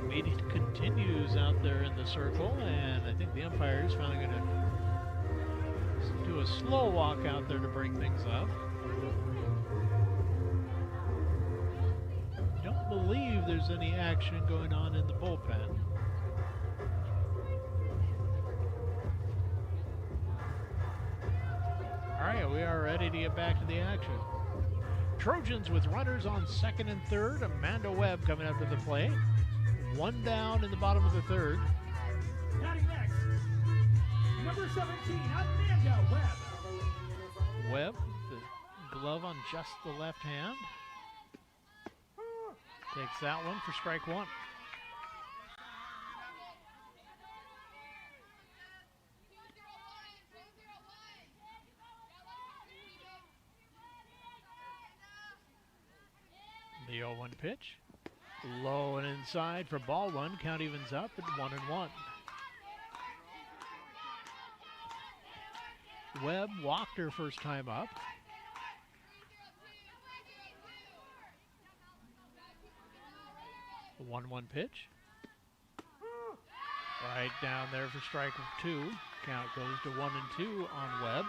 Speaker 6: Meeting continues out there in the circle, and I think the umpire is finally going to do a slow walk out there to break things up. Don't believe there's any action going on in the bullpen. All right, we are ready to get back to the action. Trojans with runners on second and third. Amanda Webb coming up to the plate. One down in the bottom of the third.
Speaker 5: Batting next, number 17, Amanda Webb.
Speaker 6: Webb, the glove on just the left hand. Takes that one for strike one. The 0-1 pitch. Low and inside for ball one. Count evens up at 1-1. Webb walked her first time up. The 1-1 pitch. Right down there for strike two. Count goes to 1-2 on Webb.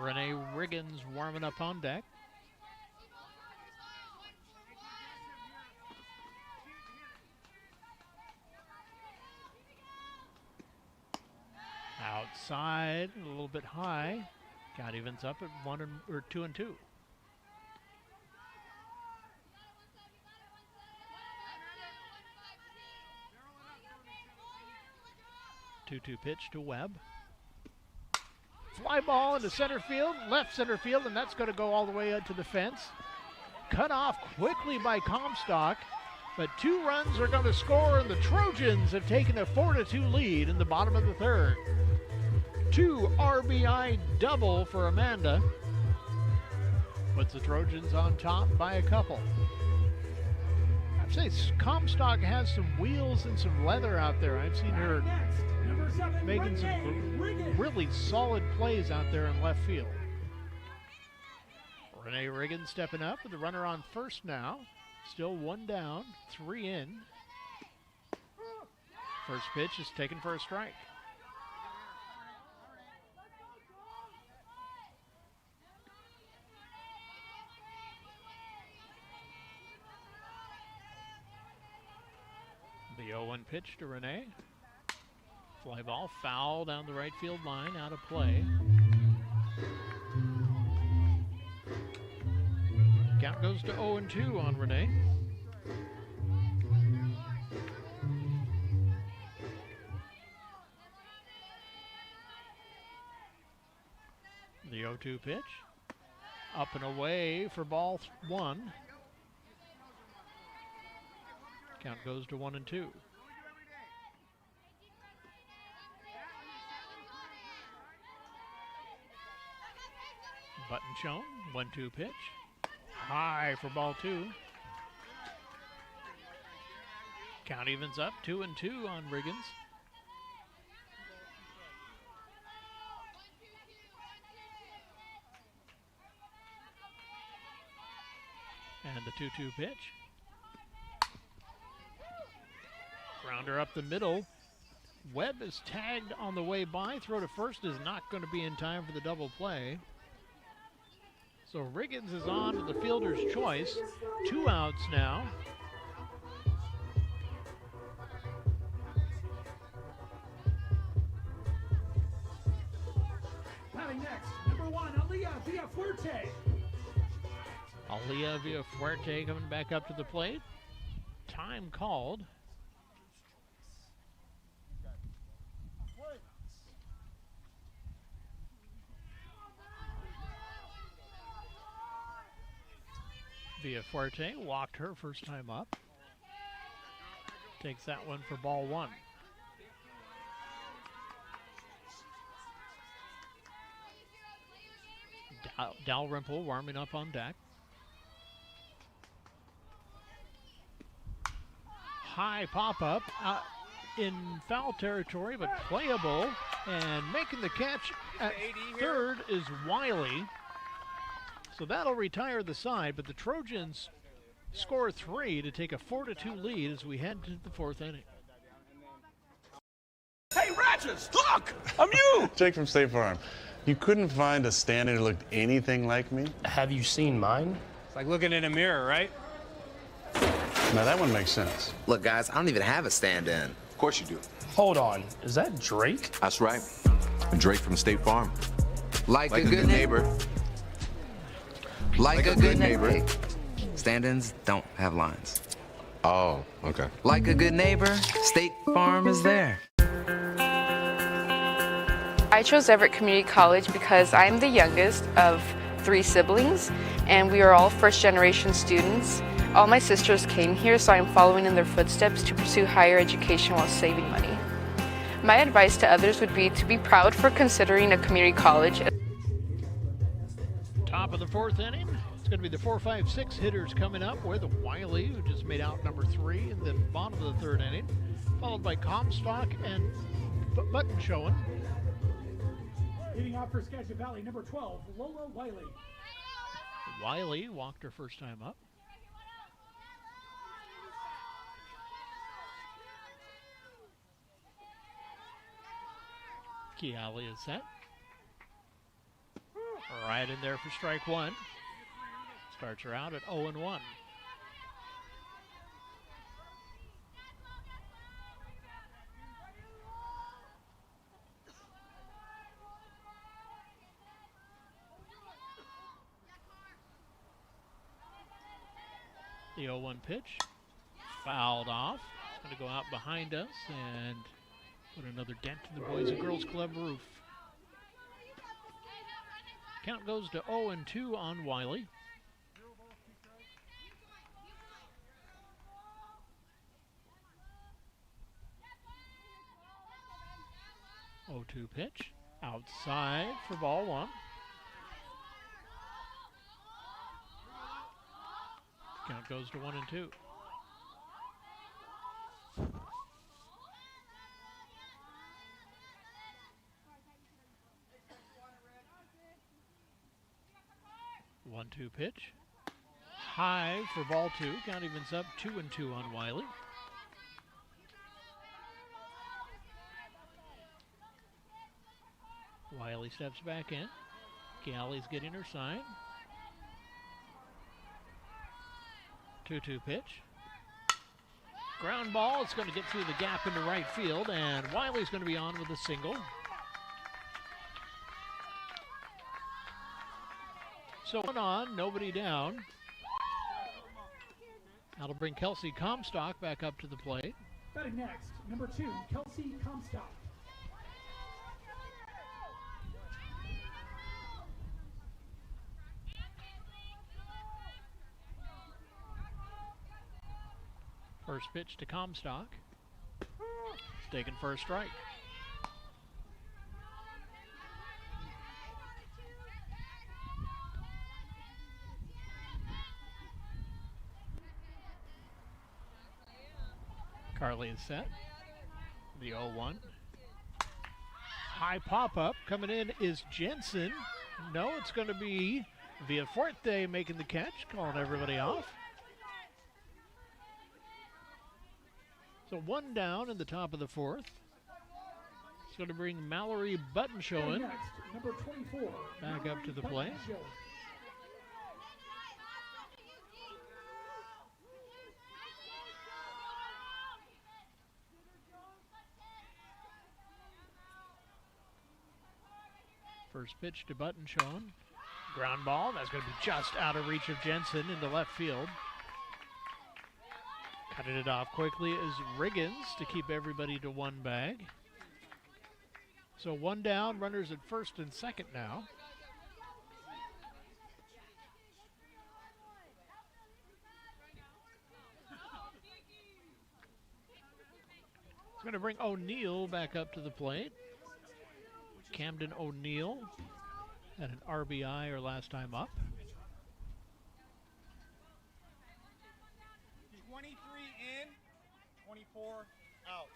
Speaker 6: Renee Riggins warming up on deck. Outside, a little bit high. Count evens up at 2-2. 2-2 pitch to Webb. Fly ball into center field, left center field, and that's going to go all the way out to the fence. Cut off quickly by Comstock, but 2 runs are going to score, and the Trojans have taken a 4-2 lead in the bottom of the third. 2 RBI double for Amanda. Puts the Trojans on top by a couple. I'd say Comstock has some wheels and some leather out there. I've seen her making some really solid plays out there in left field. Renee Riggins stepping up with the runner on first now. Still 1 down, 3 in. First pitch is taken for a strike. The 0-1 pitch to Renee. Fly ball foul down the right field line, out of play. Count goes to 0-2 on Renee. The 0-2 pitch. Up and away for ball 1. Count goes to 1-2. Button shown, 1-2 pitch. High for ball 2. Count evens up, 2-2 on Riggins. And the 2-2 pitch. Grounder up the middle. Webb is tagged on the way by. Throw to first is not going to be in time for the double play. So Riggins is on to the fielder's choice. 2 outs now.
Speaker 5: Batting next, number 1, Aaliyah Villafuerte.
Speaker 6: Aaliyah Villafuerte coming back up to the plate. Time called. Villafuerte walked her first time up. Takes that one for ball 1. Dalrymple warming up on deck. High pop-up in foul territory, but playable. And making the catch at third is Wiley. So that'll retire the side, but the Trojans score 3 to take a 4-2 lead as we head to the 4th inning.
Speaker 13: Hey, Ratchets, look! I'm you!
Speaker 14: Jake from State Farm. You couldn't find a stand-in who looked anything like me?
Speaker 17: Have you seen mine? It's like looking in a mirror, right?
Speaker 14: Now that one makes sense.
Speaker 18: Look, guys, I don't even have a stand-in.
Speaker 13: Of course you do.
Speaker 17: Hold on, is that Drake?
Speaker 13: That's right. Drake from State Farm.
Speaker 18: Like a good neighbor. Like a good neighbor.
Speaker 7: Stand-ins don't have lines.
Speaker 13: Oh, okay.
Speaker 18: Like a good neighbor, State Farm is there.
Speaker 19: I chose Everett Community College because I'm the youngest of 3 siblings, and we are all first-generation students. All my sisters came here, so I'm following in their footsteps to pursue higher education while saving money. My advice to others would be to be proud for considering a community college.
Speaker 6: Top of the 4th inning. It's going to be the 4, 5, 6 hitters coming up with Wiley, who just made out number 3 in the bottom of the 3rd inning, followed by Comstock and Button showing.
Speaker 5: Leading off for Skagit Valley, number 12, Lola Wiley.
Speaker 6: Wiley walked her first time up. Kiali is set. Right in there for strike 1. Starts her out at 0-1. The 0-1 pitch, fouled off. It's going to go out behind us and put another dent in the Boys and Girls Club roof. Count goes to 0-2 on Wiley. Oh-2 pitch, outside for ball 1. Count goes to 1-2. One-two pitch. High for ball 2. Count evens up 2-2 on Wiley. Wiley steps back in. Galley's getting her sign. 2-2 pitch. Ground ball. It's going to get through the gap into right field, and Wiley's going to be on with a single. So 1 on, nobody down. That'll bring Kelsey Comstock back up to the plate.
Speaker 5: Batting next, number 2, Kelsey Comstock.
Speaker 6: First pitch to Comstock. It's taken for a strike. Carly is set. The 0-1. High pop-up. Coming in is Jensen. No, it's going to be Villaforte making the catch, calling everybody off. So one down in the top of the fourth. It's going to bring Mallory Buttonshoen
Speaker 5: Number 24.
Speaker 6: back up to the plate. First pitch to Buttonshoen. Ground ball. That's going to be just out of reach of Jensen into left field. Cutting it off quickly is Riggins to keep everybody to one bag. So one down, runners at first and second now. It's going to bring O'Neill back up to the plate. Camden O'Neill had an RBI her last time up.
Speaker 20: 23 in, 24 out.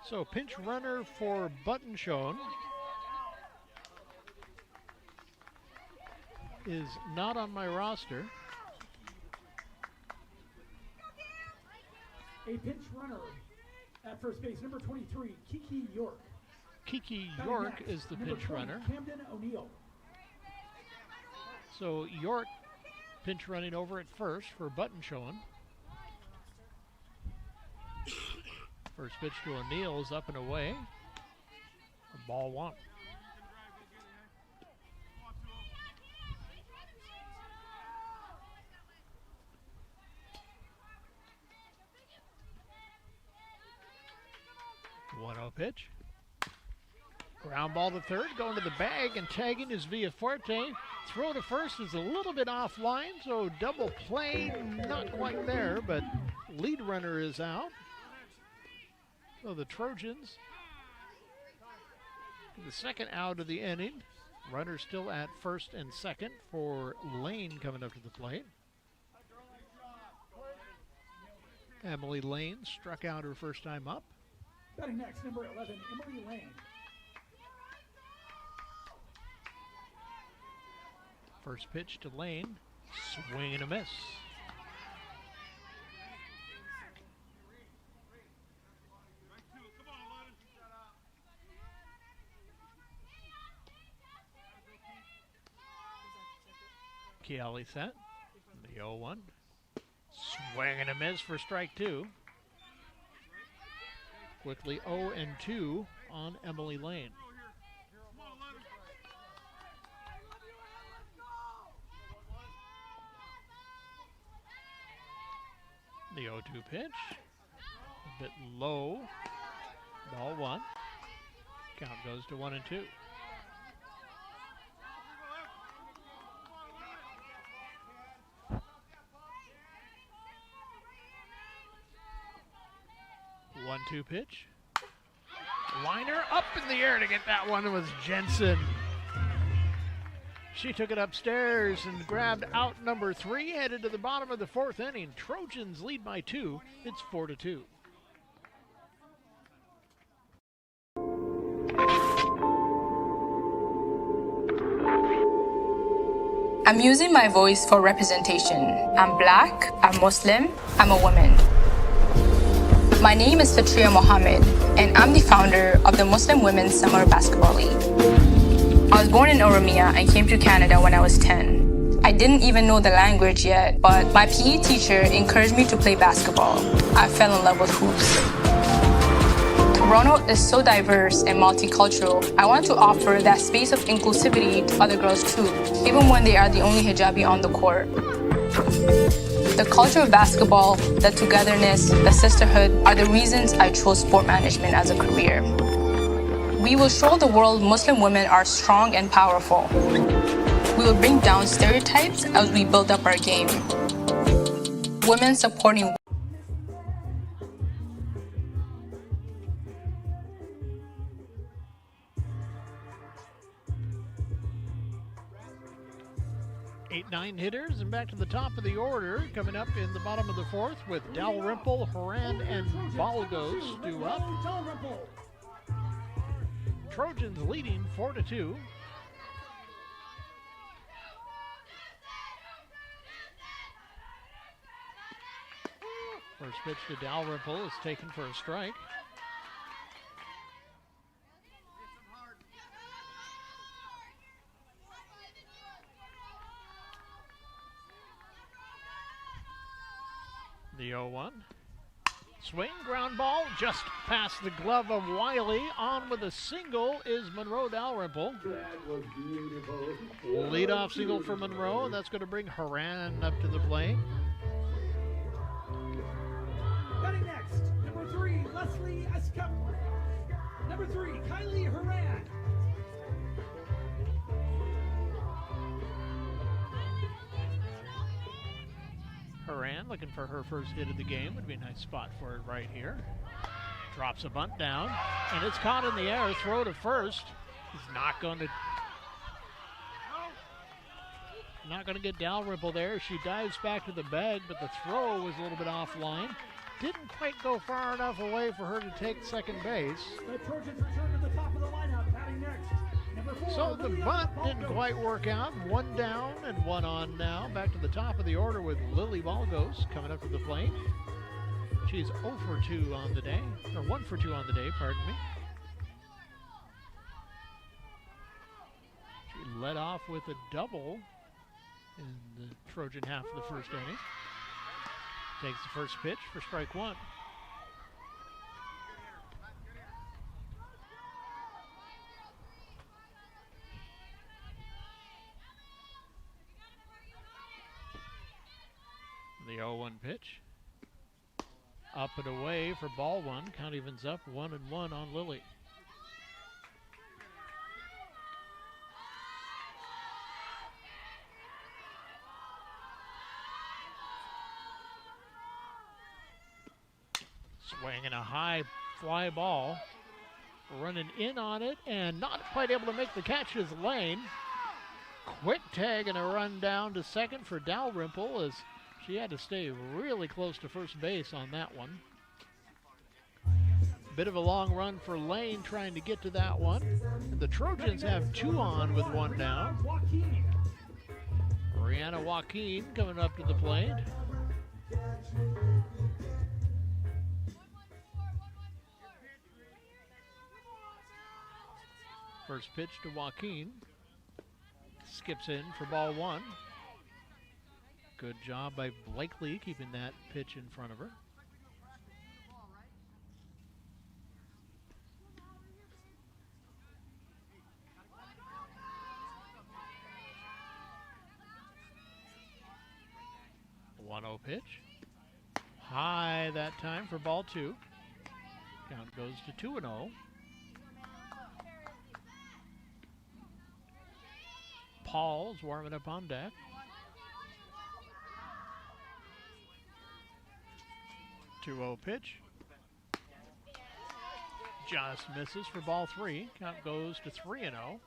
Speaker 6: So pinch runner for Buttonshoen is not on my roster.
Speaker 5: A pinch runner at first base, number 23, Kiki York.
Speaker 6: Kiki York is the pinch runner.
Speaker 5: Camden O'Neill.
Speaker 6: So York pinch running over at first for Buttonshoen. First pitch to O'Neill is up and away. Ball one. One 0 pitch. Ground ball to third, going to the bag, and tagging is Villaforte. Throw to first is a little bit offline, so double play, not quite there, but lead runner is out. So the Trojans, the second out of the inning. Runner still at first and second for Lane coming up to the plate. Emily Lane struck out her first time up.
Speaker 5: Batting next, number 11, Emily Lane.
Speaker 6: First pitch to Lane, swing and a miss. Chiali set, the 0-1. Swing and a miss for strike two. Quickly 0-2 on Emily Lane. The 0-2 pitch, a bit low, ball one. Count goes to 1-2. One-two pitch. Liner up in the air to get that one was Jensen. She took it upstairs and grabbed out number 3, headed to the bottom of the fourth inning. Trojans lead by 2. It's 4-2.
Speaker 21: I'm using my voice for representation. I'm black, I'm Muslim, I'm a woman. My name is Fatria Mohammed, and I'm the founder of the Muslim Women's Summer Basketball League. I was born in Oromia and came to Canada when I was 10. I didn't even know the language yet, but my PE teacher encouraged me to play basketball. I fell in love with hoops. Toronto is so diverse and multicultural. I want to offer that space of inclusivity to other girls too, even when they are the only hijabi on the court. The culture of basketball, the togetherness, the sisterhood are the reasons I chose sport management as a career. We will show the world Muslim women are strong and powerful. We will bring down stereotypes as we build up our game. Women supporting
Speaker 6: 8-9 hitters, and back to the top of the order, coming up in the bottom of the fourth with Dalrymple, Horan, and Balgos due up. Trojans leading 4-2. First pitch to Dalrymple is taken for a strike. The 0-1. Swing, ground ball, just past the glove of Wiley. On with a single is Monroe Dalrymple.
Speaker 5: That was beautiful.
Speaker 6: Leadoff single for Monroe, and that's going to bring Horan up to the plate.
Speaker 5: Batting next, number 3, Leslie Escup. Number 3, Kylie Horan.
Speaker 6: Horan looking for her first hit of the game. Would be a nice spot for it right here. Drops a bunt down, and it's caught in the air. Throw to first. He's not going to get Dalrymple there. She dives back to the bag, but the throw was a little bit offline. Didn't quite go far enough away for her to take second base.
Speaker 5: The Trojans return to the top of the lineup. Batting next, number 4.
Speaker 6: So the bunt didn't quite work out. One down and one on now. Back to the top of the order with Lily Balgos coming up to the plate. She's 0 for 2 on the day, or 1 for 2 on the day, pardon me. She led off with a double in the Trojan half of the first inning. Takes the first pitch for strike one. The 0-1 pitch. Up and away for ball one. Count evens up 1-1 on Lily. Swinging a high fly ball. Running in on it and not quite able to make the catch is Lane. Quick tag and a run down to second for Dalrymple as she had to stay really close to first base on that one. Bit of a long run for Lane trying to get to that one. And the Trojans have 2 on with 1 down. Brianna Joaquin coming up to the plate. First pitch to Joaquin. Skips in for ball one. Good job by Blakely keeping that pitch in front of her. The 1-0 pitch. High that time for ball two. Count goes to 2-0. Paul's warming up on deck. Two-0 pitch. Just misses for ball three. Count goes to 3-0.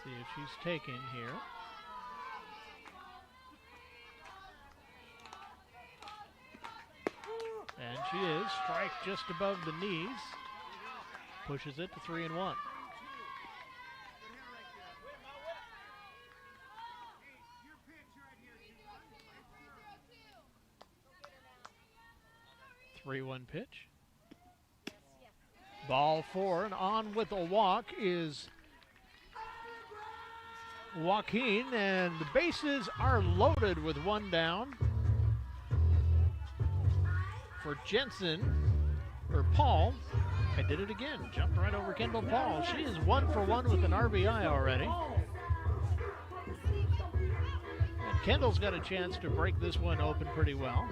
Speaker 6: See if she's taken here. And she is. Strike just above the knees. Pushes it to 3-1. Three-one pitch. Ball four, and on with a walk is Joaquin, and the bases are loaded with 1 down. For Jensen, or Paul, I did it again. Jumped right over Kendall Paul. She is 1 for 1 with an RBI already. And Kendall's got a chance to break this one open pretty well.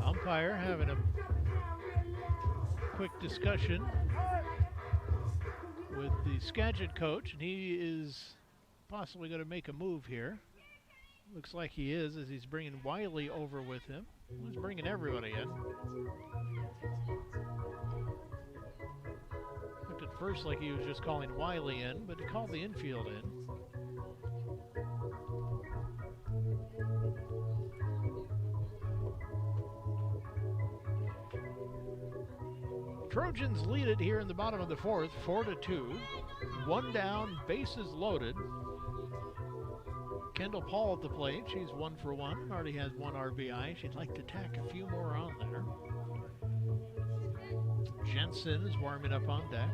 Speaker 6: Umpire having a quick discussion with the Skagit coach, and he is possibly going to make a move here. Looks like he is, as he's bringing Wiley over with him. He's bringing everybody in. Looked at first like he was just calling Wiley in, but he called the infield in. Trojans lead it here in the bottom of the fourth, 4-2. One down, bases loaded. Kendall Paul at the plate. She's 1 for 1. Already has 1 RBI. She'd like to tack a few more on there. Jensen is warming up on deck.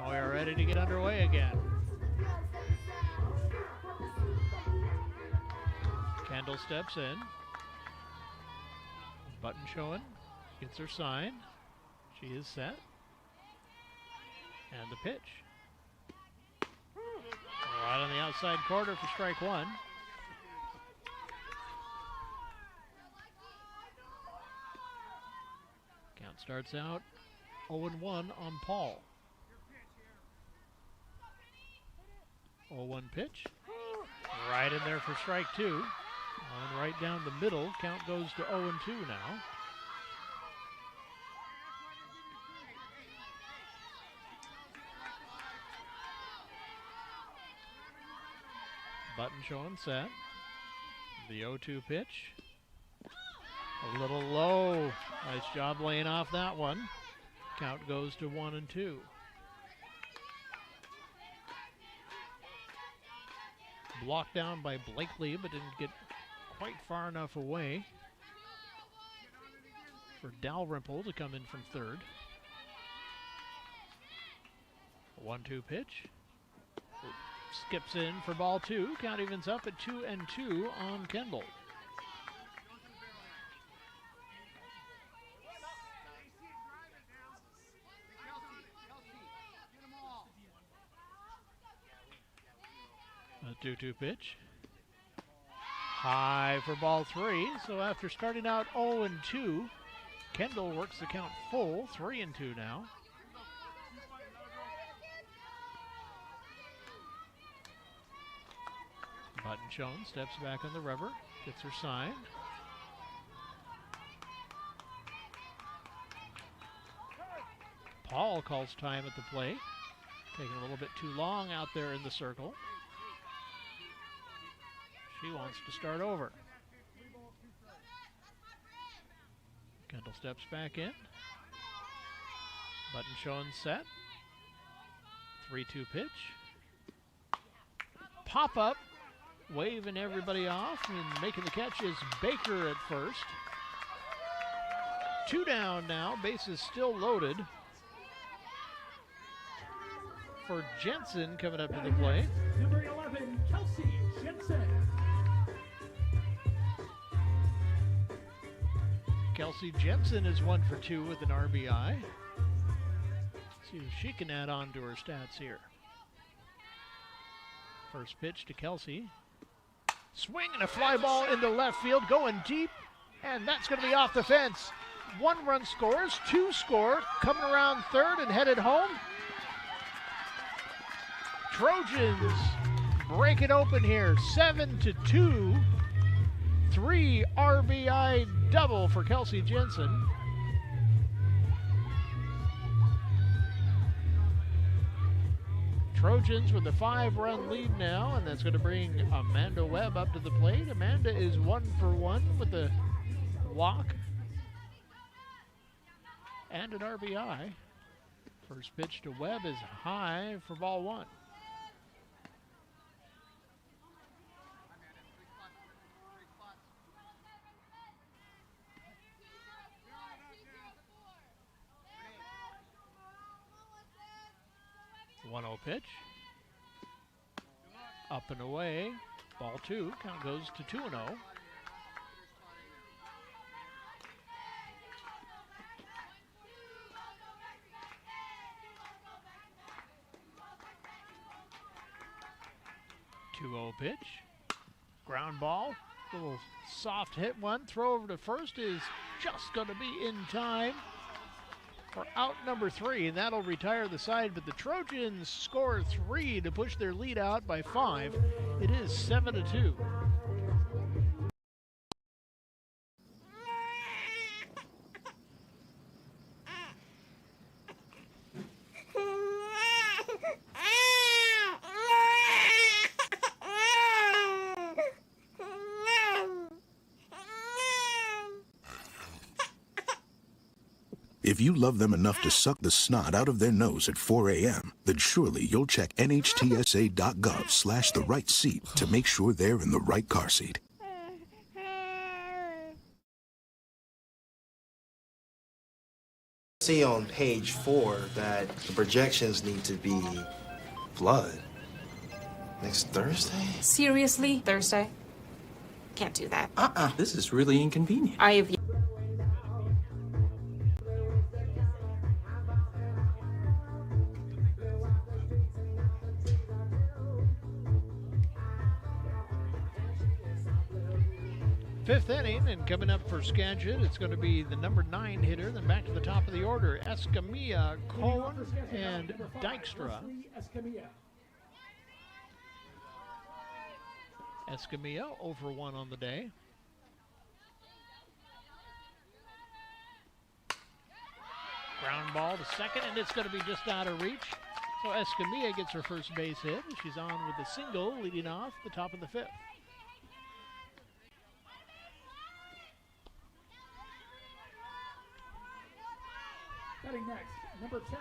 Speaker 6: We are ready to get underway again. Kendall steps in. Button showing. Gets her sign. She is set. And the pitch. Right on the outside corner for strike one. Count starts out 0-1 on Paul. 0-1 pitch. Right in there for strike two. And right down the middle. Count goes to 0-2 now. Button showing set. The 0-2 pitch. A little low. Nice job laying off that one. Count goes to 1-2. Blocked down by Blakely, but didn't get quite far enough away for Dalrymple to come in from third. 1-2 pitch. Skips in for ball two. Count evens up at 2-2 on Kendall. A 2-2 pitch. High for ball three. So after starting out 0-2, Kendall works the count full. 3-2 now. Button shown, steps back on the rubber, gets her sign. Paul calls time at the plate. Taking a little bit too long out there in the circle. She wants to start over. Kendall steps back in. Button shown set. 3-2 pitch. Pop up. Waving everybody off, and making the catch is Baker at first. 2 down now, bases still loaded. For Jensen coming up to the plate.
Speaker 5: Number 11, Kelsey Jensen.
Speaker 6: Kelsey Jensen is 1 for 2 with an RBI. See if she can add on to her stats here. First pitch to Kelsey. Swing and a fly ball into left field, going deep, and that's going to be off the fence. 1 run scores, 2 score, coming around third and headed home. Trojans break it open here, 7-2. 3 RBI double for Kelsey Jensen. Trojans with a 5-run lead now, and that's going to bring Amanda Webb up to the plate. Amanda is 1 for 1 with a walk and an RBI. First pitch to Webb is high for ball 1. One 0 pitch. Up and away. Ball 2. Count goes to 2-0. Pitch. Ground ball. Little soft hit one. Throw over to first is just going to be in time for out number 3, and that'll retire the side, but the Trojans score 3 to push their lead out by 5. It is 7-2.
Speaker 3: If you love them enough to suck the snot out of their nose at 4 a.m., then surely you'll check nhtsa.gov/the right seat to make sure they're in the right car seat.
Speaker 22: See on page 4 that the projections need to be blood. Next Thursday?
Speaker 21: Seriously? Thursday? Can't do that.
Speaker 11: This is really inconvenient.
Speaker 21: I have.
Speaker 6: Fifth inning, and coming up for Skagit, it's going to be the number 9 hitter. Then back to the top of the order, Escamilla, Cohen, and Dykstra. Escamilla over 1 on the day. Ground ball to second, and it's going to be just out of reach. So Escamilla gets her first base hit. She's on with a single, leading off the top of the 5th.
Speaker 5: Batting next, number 10,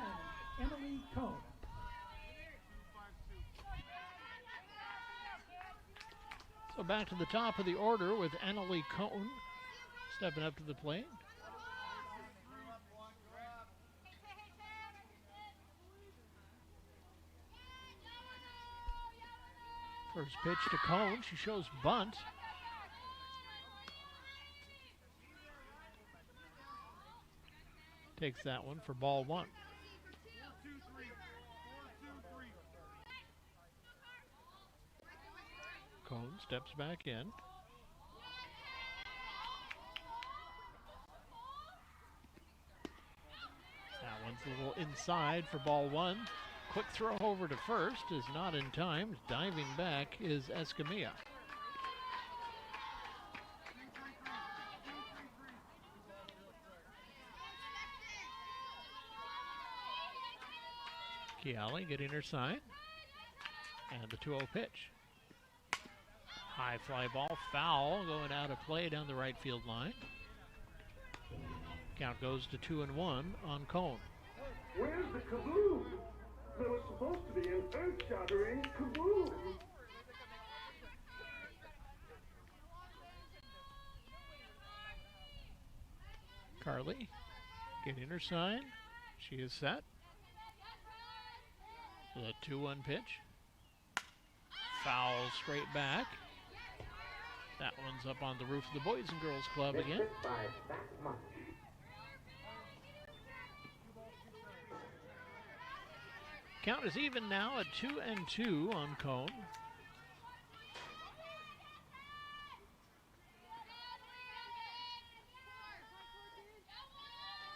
Speaker 5: Emily Cohn.
Speaker 6: So back to the top of the order with Annalie Cohn stepping up to the plate. First pitch to Cohn. She shows bunt. Takes that one for ball 1. Cohn steps back in. That one's a little inside for ball 1. Quick throw over to first is not in time. Diving back is Escamilla. Chiali getting her sign. And the 2-0 pitch. High fly ball, foul, going out of play down the right field line. Count goes to 2-1 on Cohn.
Speaker 5: Where's the kaboom? There was supposed to be an earth-shattering kaboom.
Speaker 6: Carly getting her sign. She is set. The 2-1 pitch. Foul straight back. That one's up on the roof of the Boys and Girls Club again. Count is even now at 2-2 on Cohn.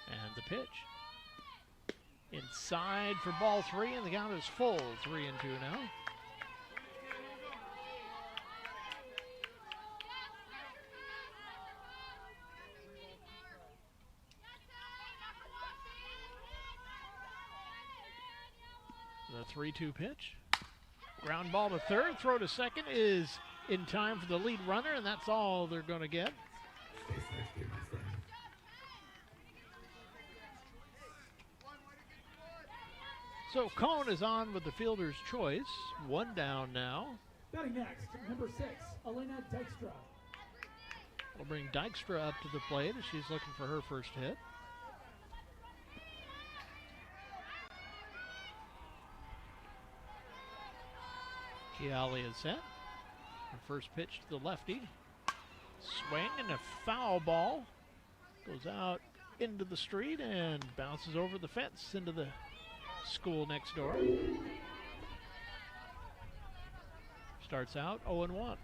Speaker 6: And the pitch. Inside for ball 3, and the count is full. 3-2 now. The 3-2 pitch. Ground ball to third. Throw to second is in time for the lead runner, and that's all they're going to get. So Cohn is on with the fielder's choice. 1 down now.
Speaker 5: Batting next, number 6, Elena Dykstra.
Speaker 6: We'll bring Dykstra up to the plate as she's looking for her first hit. Chiali is set. Her first pitch to the lefty. Swing and a foul ball. Goes out into the street and bounces over the fence into the school next door. Starts out 0-1.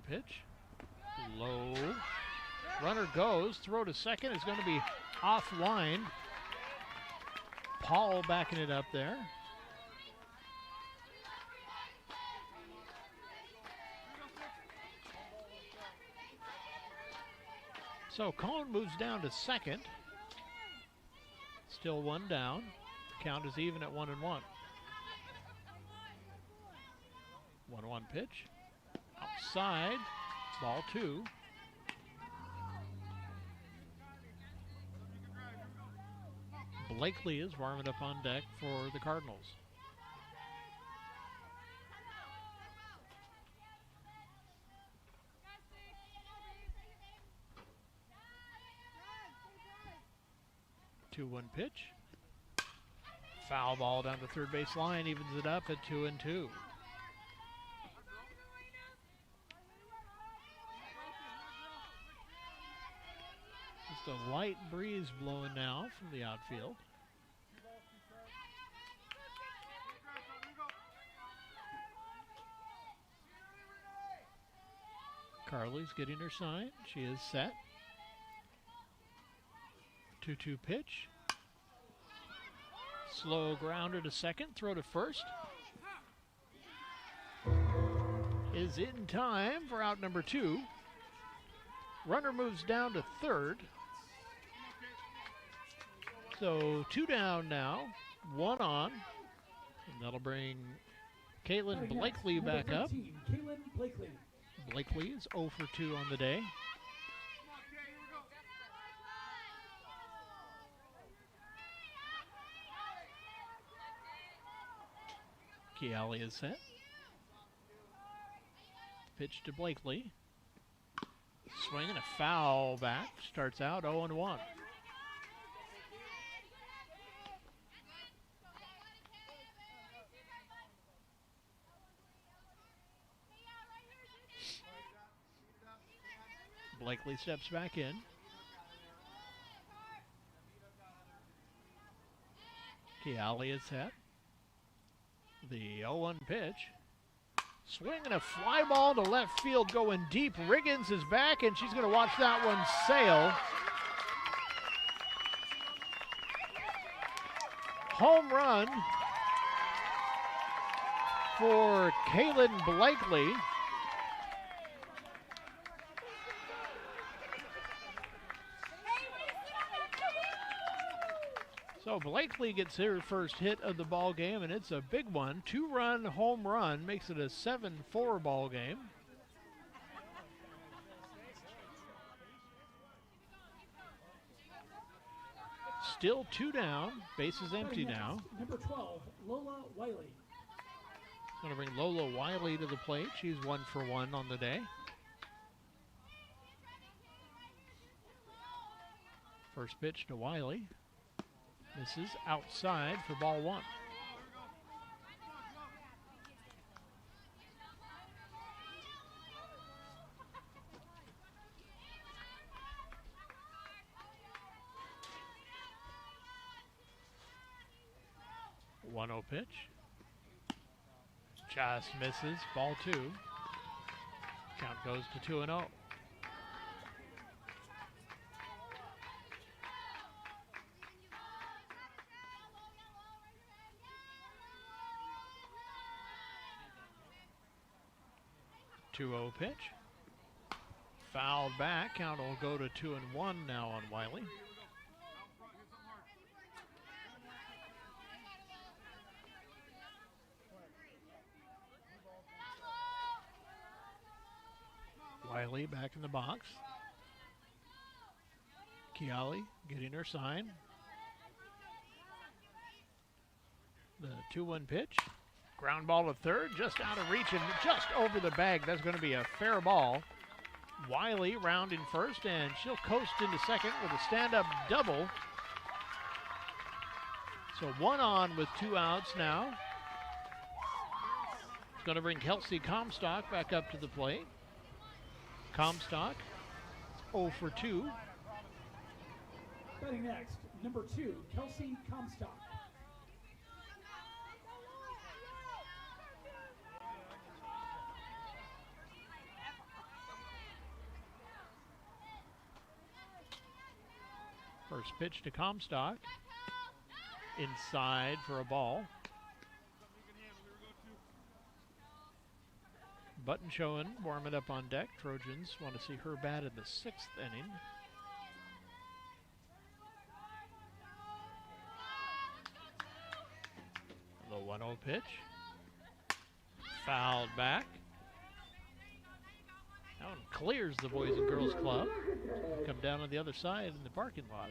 Speaker 6: pitch. Low. Runner goes. Throw to second is going to be offline. Paul backing it up there. So Cone moves down to second. Still one down. Count is even at 1-1. 1-1 pitch. Outside. Ball 2. Blakely is warming up on deck for the Cardinals. Two-one pitch. Foul ball down the third base line, evens it up at 2-2. Just a light breeze blowing now from the outfield. Carly's getting her sign. She is set. 2-2 pitch. Slow grounder to second. Throw to first. Is in time for out number 2. Runner moves down to third. So 2 down now. 1 on. And that'll bring Caitlin Blakely back up.
Speaker 5: Caitlin Blakely.
Speaker 6: Blakely is 0 for 2 on the day. Keali is set. Pitch to Blakely. Swing and a foul back. Starts out 0-1. Blakely steps back in. Keali is set. The 0-1 pitch. Swing and a fly ball to left field going deep. Riggins is back, and she's going to watch that one sail. Home run for Kaylin Blakely. So Blakely gets her first hit of the ball game, and it's a big one. 2-run home run makes it a 7-4 ball game. Still 2 down. Bases empty now.
Speaker 5: Number 12, Lola Wiley.
Speaker 6: Going to bring Lola Wiley to the plate. She's 1 for 1 on the day. First pitch to Wiley. This is outside for ball 1. One 0 pitch. Just misses. Ball 2. Count goes to 2-0. Two-0 pitch. Fouled back. Count will go to 2-1 now on Wiley. Wiley back in the box. Keali getting her sign. The 2-1 pitch. Ground ball to third, just out of reach and just over the bag. That's going to be a fair ball. Wiley rounding first, and she'll coast into second with a stand-up double. So 1 on with 2 outs now. It's going to bring Kelsey Comstock back up to the plate. Comstock, 0 for 2.
Speaker 5: Batting next, number 2, Kelsey Comstock.
Speaker 6: First pitch to Comstock. Inside for a ball. Button Schoen warming up on deck. Trojans want to see her bat in the 6th inning. The 1-0 pitch. Fouled back. That one clears the Boys and Girls Club. Come down on the other side in the parking lot.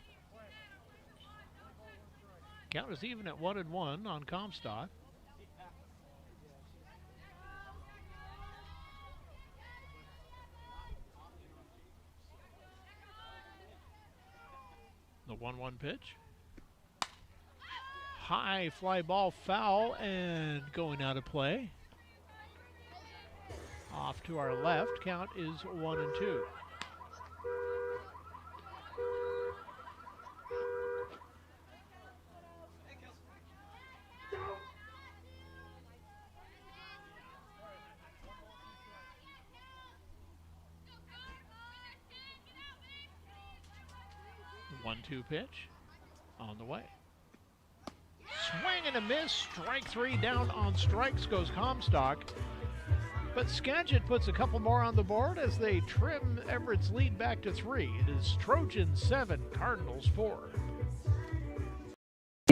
Speaker 6: Count is even at 1-1 on Comstock. The 1-1 pitch. High fly ball foul and going out of play. Off to our left, count is 1-2. The 1-2 pitch on the way. Swing and a miss. Strike 3 down on strikes goes Comstock. But Skagit puts a couple more on the board as they trim Everett's lead back to 3. It is Trojans 7, Cardinals 4.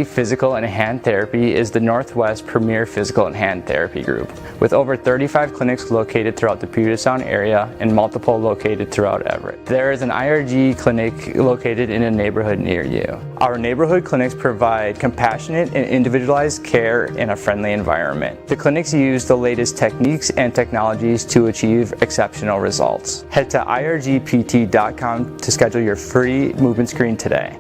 Speaker 8: Physical and Hand Therapy is the Northwest premier physical and hand therapy group, with over 35 clinics located throughout the Puget Sound area and multiple located throughout Everett. There is an IRG clinic located in a neighborhood near you. Our neighborhood clinics provide compassionate and individualized care in a friendly environment. The clinics use the latest techniques and technologies to achieve exceptional results. Head to irgpt.com to schedule your free movement screen today.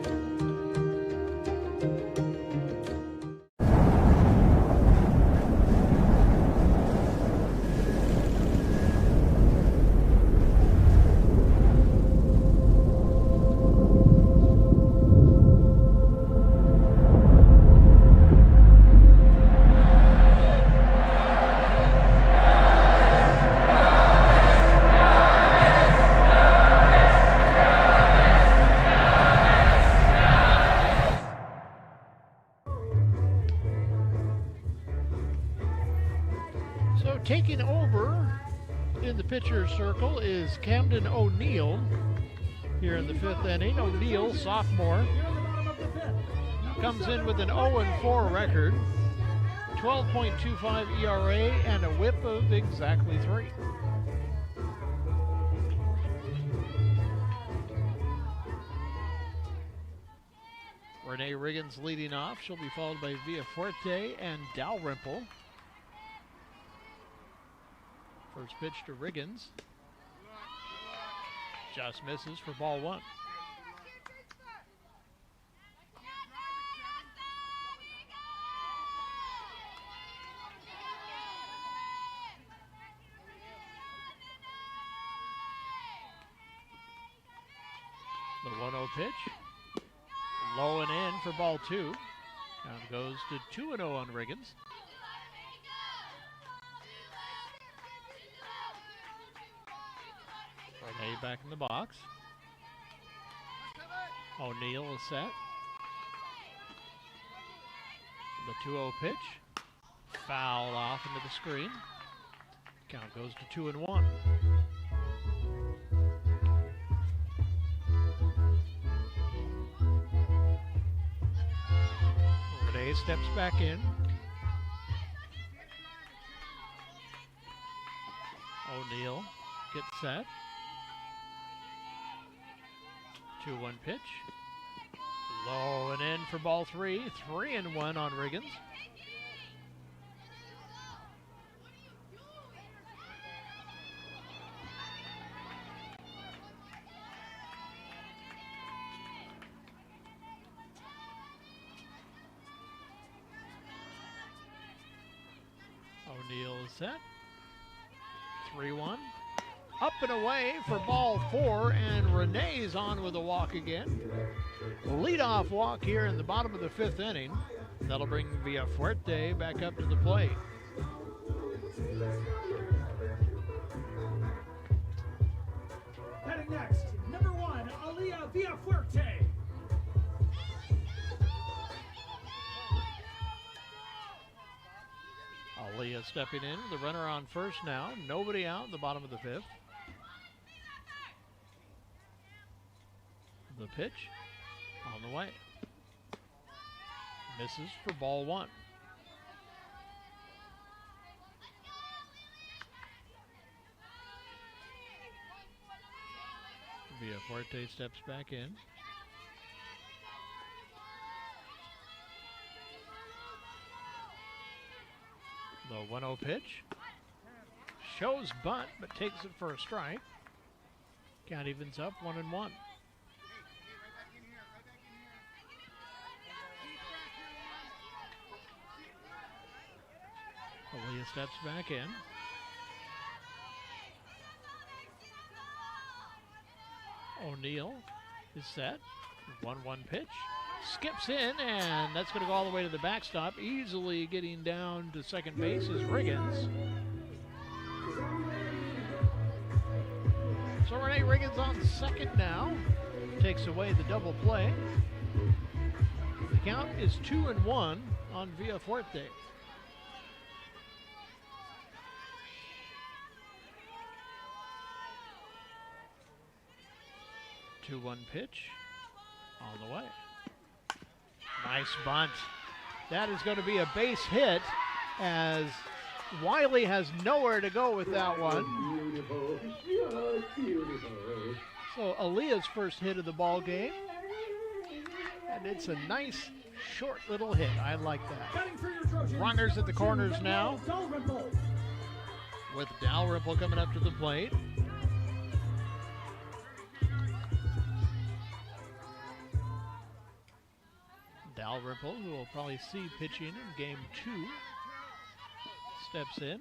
Speaker 6: Taking over in the pitcher's circle is Camden O'Neill here in the 5th inning. O'Neill, sophomore, comes in with an 0-4 record, 12.25 ERA, and a whip of exactly 3. Renee Riggins leading off. She'll be followed by Villafuerte and Dalrymple. First pitch to Riggins. Just misses for ball 1. The 1-0 pitch. Low and in for ball 2. Count goes to 2-0 on Riggins. Renee back in the box. O'Neill is set. The 2-0 pitch. Foul off into the screen. Count goes to 2-1. Renee steps back in. O'Neill gets set. 2-1 pitch. Low and in for ball 3. 3-1 on Riggins. O'Neill is set. 3-1. Up and away for ball 4, and Renee's on with a walk again. Leadoff walk here in the bottom of the 5th inning. That'll bring Villafuerte back up to the plate.
Speaker 5: Heading next, number 1, Aaliyah Villafuerte.
Speaker 6: Aaliyah stepping in, the runner on first now. Nobody out in the bottom of the fifth. The pitch on the way. Misses for ball one. Villafuerte steps back in. The 1-0 pitch. Shows bunt, but takes it for a strike. Count evens up 1-1. Aaliyah steps back in. O'Neill is set. 1-1 pitch. Skips in, and that's going to go all the way to the backstop. Easily getting down to second base is Riggins. So Renee Riggins on second now. Takes away the double play. The count is 2-1 on Villafuerte. 2-1 pitch on the way. Nice bunt. That is going to be a base hit as Wiley has nowhere to go with that one. So Aaliyah's first hit of the ball game. And it's a nice short little hit. I like that. Runners at the corners now. With Dalrymple coming up to the plate. Dalrymple, who will probably see pitching in game 2, steps in,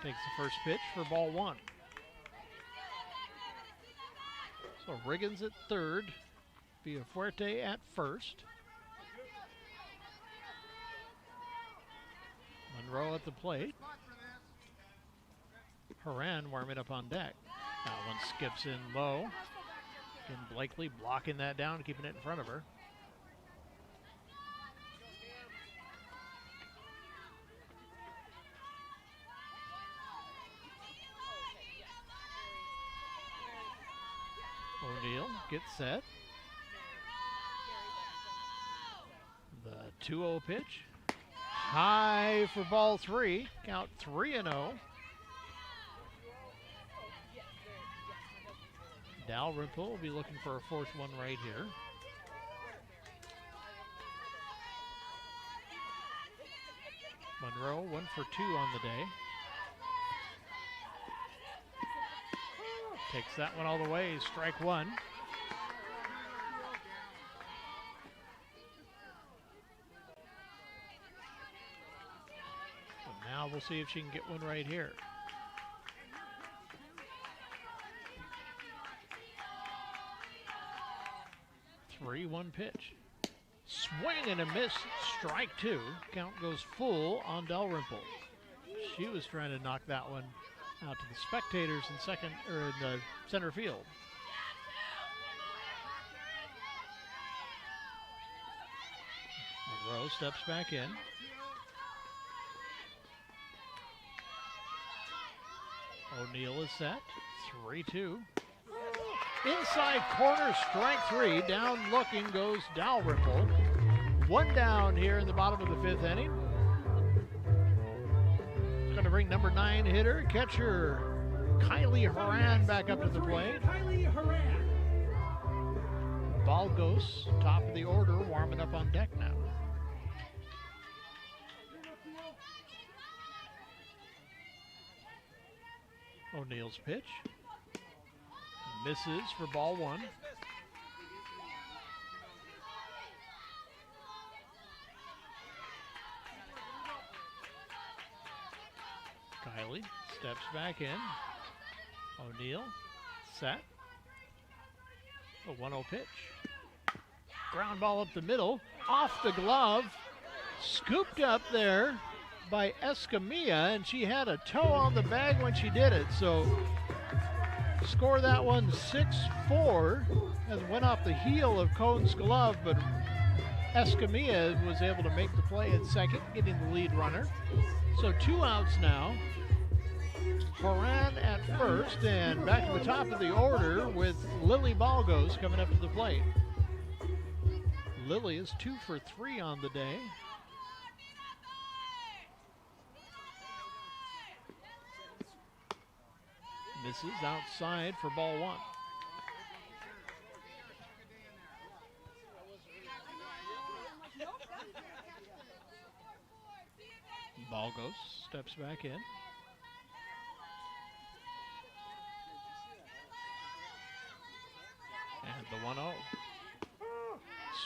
Speaker 6: takes the first pitch for ball one. So Riggins at third, Villafuerte at first. Monroe at the plate. Horan warming up on deck. That one skips in low. Again, Blakely blocking that down, keeping it in front of her. O'Neill gets set. The 2-0 pitch. High for ball three. Count 3-0. Dalrymple will be looking for a fourth one right here. Monroe 1 for 2 on the day. Takes that one all the way, strike one. So now we'll see if she can get one right here. Three-one pitch. Swing and a miss, strike two. Count goes full on Dalrymple. She was trying to knock that one out to the spectators in second or in the center field. Monroe steps back in. O'Neill is set. 3-2. Inside corner, strike three. Down looking goes Dalrymple. One down here in the bottom of the fifth inning. Going to bring number 9 hitter, catcher Kylie Horan back up to the plate. Balgos, top of the order, warming up on deck now. O'Neill's pitch. Misses for ball one. Kylie steps back in. O'Neill set. A 1-0 pitch. Ground ball up the middle. Off the glove. Scooped up there by Escamilla, and she had a toe on the bag when she did it. So score that one 6-4 as went off the heel of Cohn's glove, but Escamilla was able to make the play at second, getting the lead runner. So 2 outs now. Horan at first, and back to the top of the order with Lily Balgos coming up to the plate. Lily is 2 for 3 on the day. Misses outside for ball 1. Balgos steps back in. And the 1-0.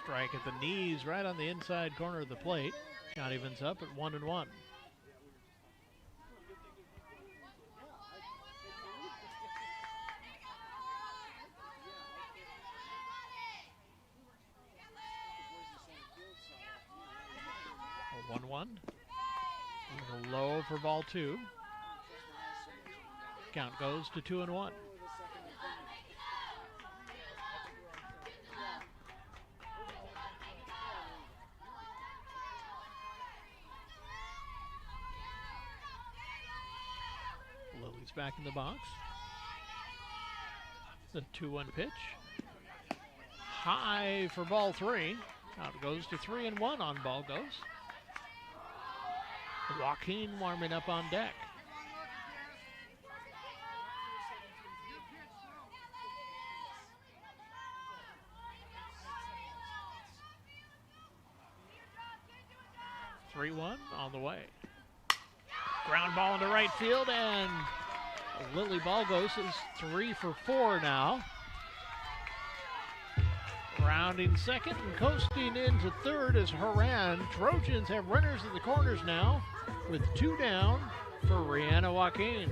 Speaker 6: Strike at the knees right on the inside corner of the plate. Count evens up at 1-1. A 1-1. A little low for ball 2. Count goes to 2-1. Lily's back in the box. The 2-1 pitch. High for ball 3. Out it goes to 3-1 on Balgos. Joaquin warming up on deck. Three 1 on the way. Ground ball into right field, and Lily Balgos is 3 for 4 now. Rounding second and coasting into third is Horan. Trojans have runners at the corners now with 2 down for Rihanna Joaquin.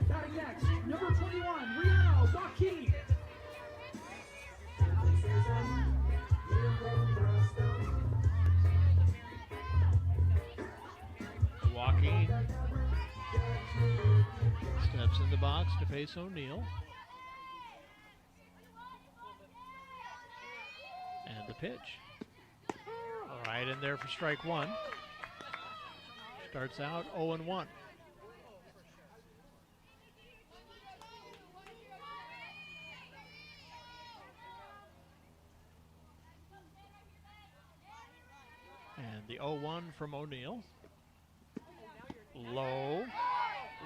Speaker 5: Batting next, number 21, Rihanna Joaquin.
Speaker 6: Joaquin steps in the box to face O'Neill. And the pitch. Right in there for strike 1. Starts out 0-1. And the 0-1 from O'Neill. Low.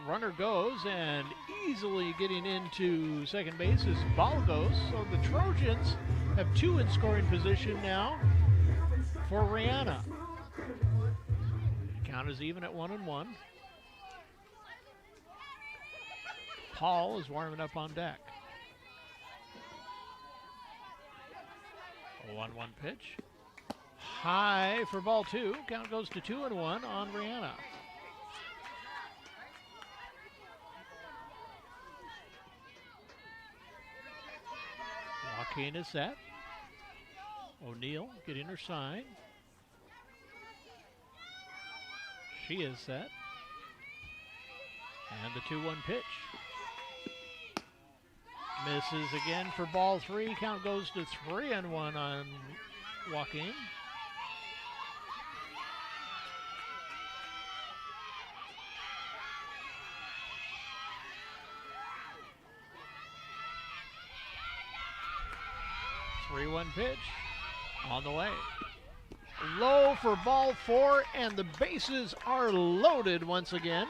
Speaker 6: Runner goes, and easily getting into second base is Balgos. So the Trojans have 2 in scoring position now for Rihanna. Count is even at 1-1. Paul is warming up on deck. A 1-1 pitch. High for ball 2. Count goes to 2-1 on Rihanna. Joaquin is set. O'Neill getting her sign. She is set. And the 2-1 pitch. Misses again for ball 3. Count goes to 3-1 on Joaquin. Pitch on the way. Low for ball 4, and the bases are loaded once again.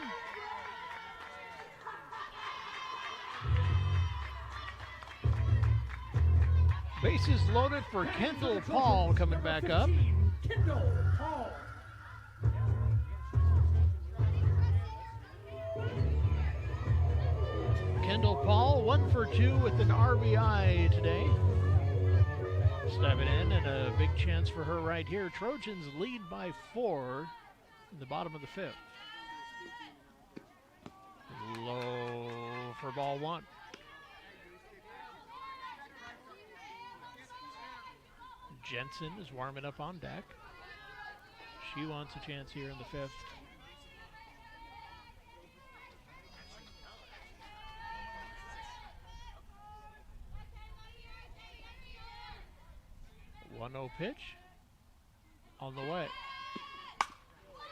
Speaker 6: Bases loaded for Kendall Paul coming back up.
Speaker 5: Kendall Paul.
Speaker 6: Kendall Paul, 1 for 2 with an RBI today. Stepping in, and a big chance for her right here. Trojans lead by 4 in the bottom of the 5th. Low for ball 1. Jensen is warming up on deck. She wants a chance here in the 5th. One 1-0 pitch. on the way.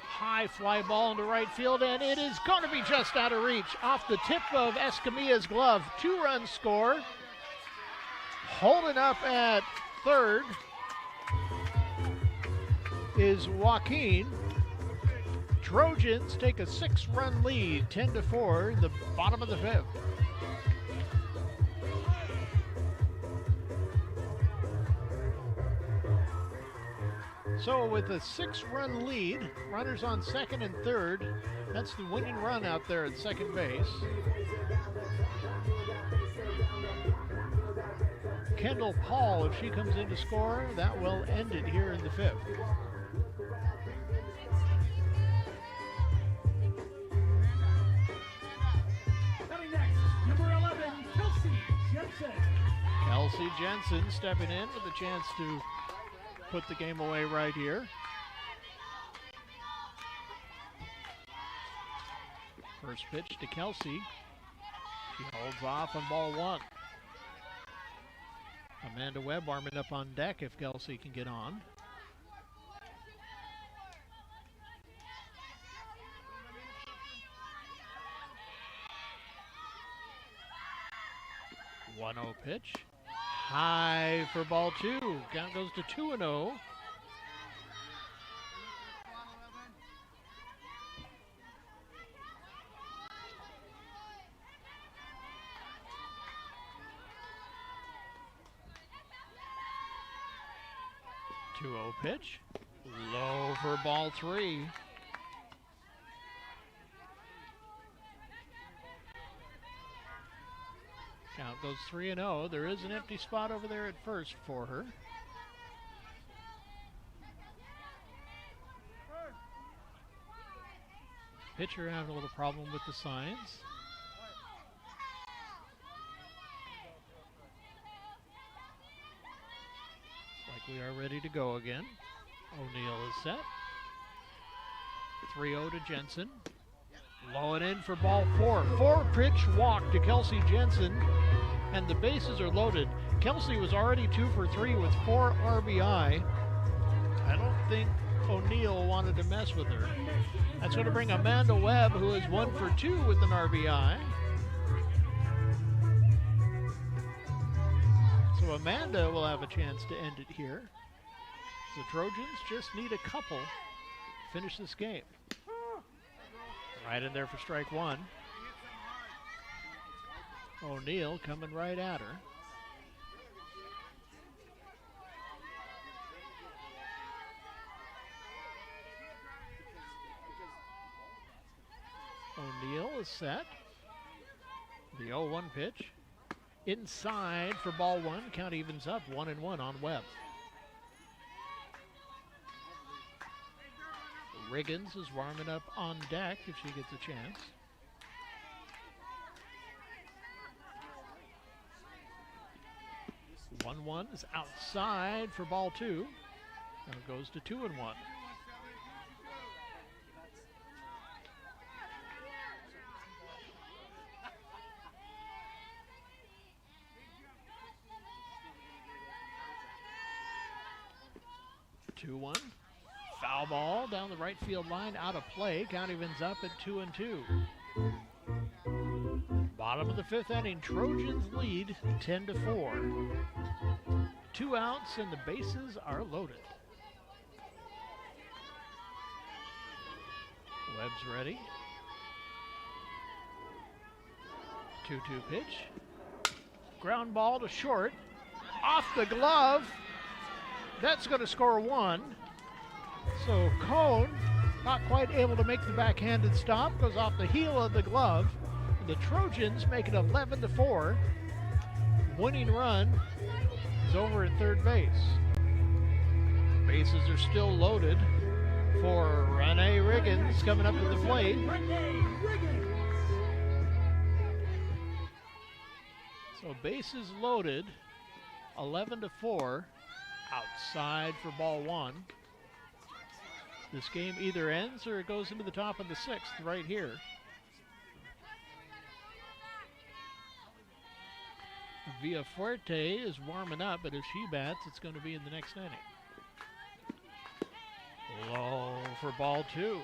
Speaker 6: High fly ball into right field, and it is going to be just out of reach. Off the tip of Escamilla's glove. 2-run score. Holding up at third is Joaquin. Trojans take a 6-run lead, 10-4, the bottom of the 5th. So with a 6-run lead, runners on second and third, that's the winning run out there at second base. Kendall Paul, if she comes in to score, that will end it here in the 5th.
Speaker 5: Coming next, number 11, Kelsey Jensen.
Speaker 6: Kelsey Jensen stepping in with a chance to put the game away right here. First pitch to Kelsey. She holds off on ball 1. Amanda Webb warming up on deck if Kelsey can get on. One 0 pitch. High for ball 2. Count goes to 2-0. Pitch. Low for ball 3. Count goes 3-0. There is an empty spot over there at first for her. Pitcher having a little problem with the signs. We are ready to go again. O'Neill is set. 3-0 to Jensen. Low and in for ball 4. 4-pitch walk to Kelsey Jensen, and the bases are loaded. Kelsey was already 2 for 3 with 4 RBI. I don't think O'Neill wanted to mess with her. That's going to bring Amanda Webb, who is 1 for 2 with an RBI. So Amanda will have a chance to end it here. The Trojans just need a couple to finish this game. Right in there for strike 1. O'Neill coming right at her. O'Neill is set. The 0-1 pitch. Inside for ball 1. Count evens up 1-1 on Webb. Riggins is warming up on deck if she gets a chance. One is outside for ball 2. And it goes to 2-1. Foul ball down the right field line, out of play. Count evens up at 2-2. Bottom of the 5th inning, Trojans lead 10-4. 2 outs and the bases are loaded. Webb's ready. 2-2 pitch. Ground ball to short. Off the glove. That's going to score 1. So Cone, not quite able to make the backhanded stop, goes off the heel of the glove. And the Trojans make it 11-4. Winning run is over at third base. Bases are still loaded for Renee Riggins coming up to the plate. So bases loaded, 11-4. Outside for ball 1. This game either ends or it goes into the top of the 6th right here. Villafuerte is warming up, but if she bats, it's going to be in the next inning. Low for ball 2.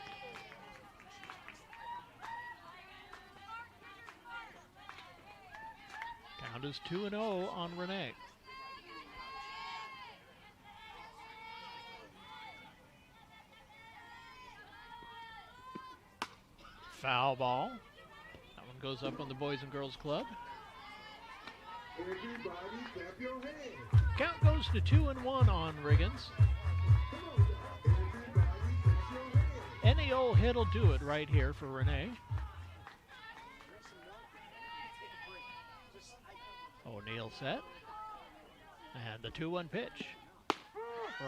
Speaker 6: Count is 2-0 on Renee. Foul ball. That one goes up on the Boys and Girls Club. Count goes to 2-1 on Riggins. Any old hit'll do it right here for Renee. O'Neal set. And the 2-1 pitch.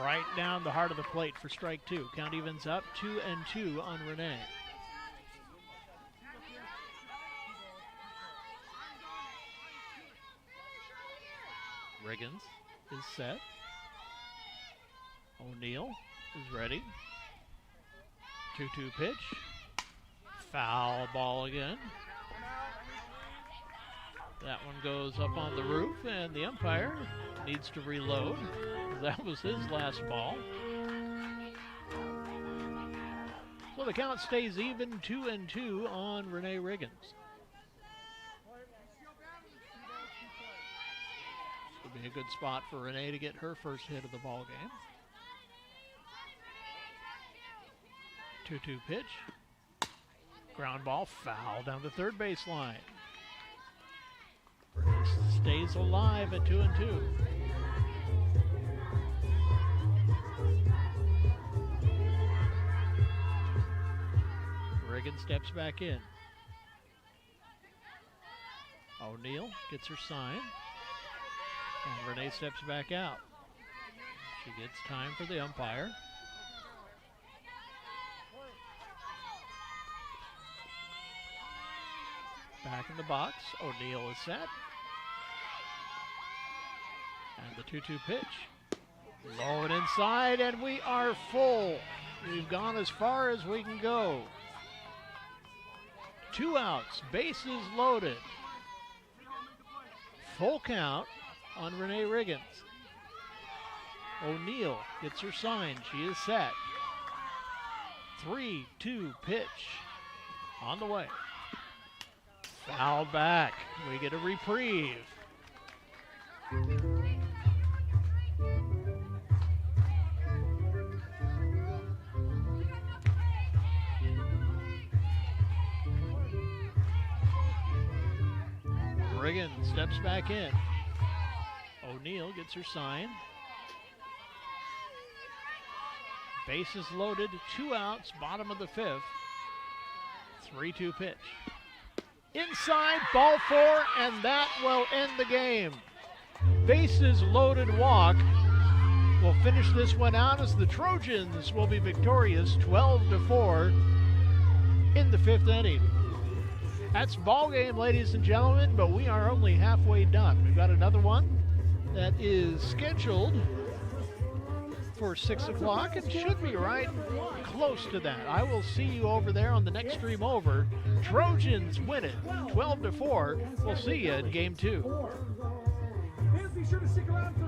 Speaker 6: Right down the heart of the plate for strike 2. Count evens up 2-2 on Renee. Riggins is set. O'Neal is ready. 2-2 pitch. Foul ball again. That one goes up on the roof, and the umpire needs to reload. That was his last ball. So the count stays even, 2-2 on Renee Riggins. This would be a good spot for Renee to get her first hit of the ball game. 2-2 pitch. Ground ball, foul down the third base line. Stays alive at 2-2. Riggins steps back in. O'Neal gets her sign. And Renee steps back out. She gets time for the umpire. Back in the box, O'Neal is set. And the 2-2 pitch. Low and inside, and we are full. We've gone as far as we can go. 2 outs, bases loaded. Full count on Renee Riggins. O'Neal gets her sign. She is set. 3-2 pitch on the way. Foul back. We get a reprieve. Riggins steps back in. O'Neal gets her sign. Bases loaded, 2 outs, bottom of the 5th. 3-2 pitch. Inside, ball 4, and that will end the game. Bases loaded walk will finish this one out as the Trojans will be victorious 12-4 in the 5th inning. That's ball game, ladies and gentlemen, but we are only halfway done. We've got another one that is scheduled for 6 o'clock and should be right close to that. I will see you over there on the next stream over. Trojans win it 12-4. We'll see you in game 2.
Speaker 5: Fans, be sure to stick around for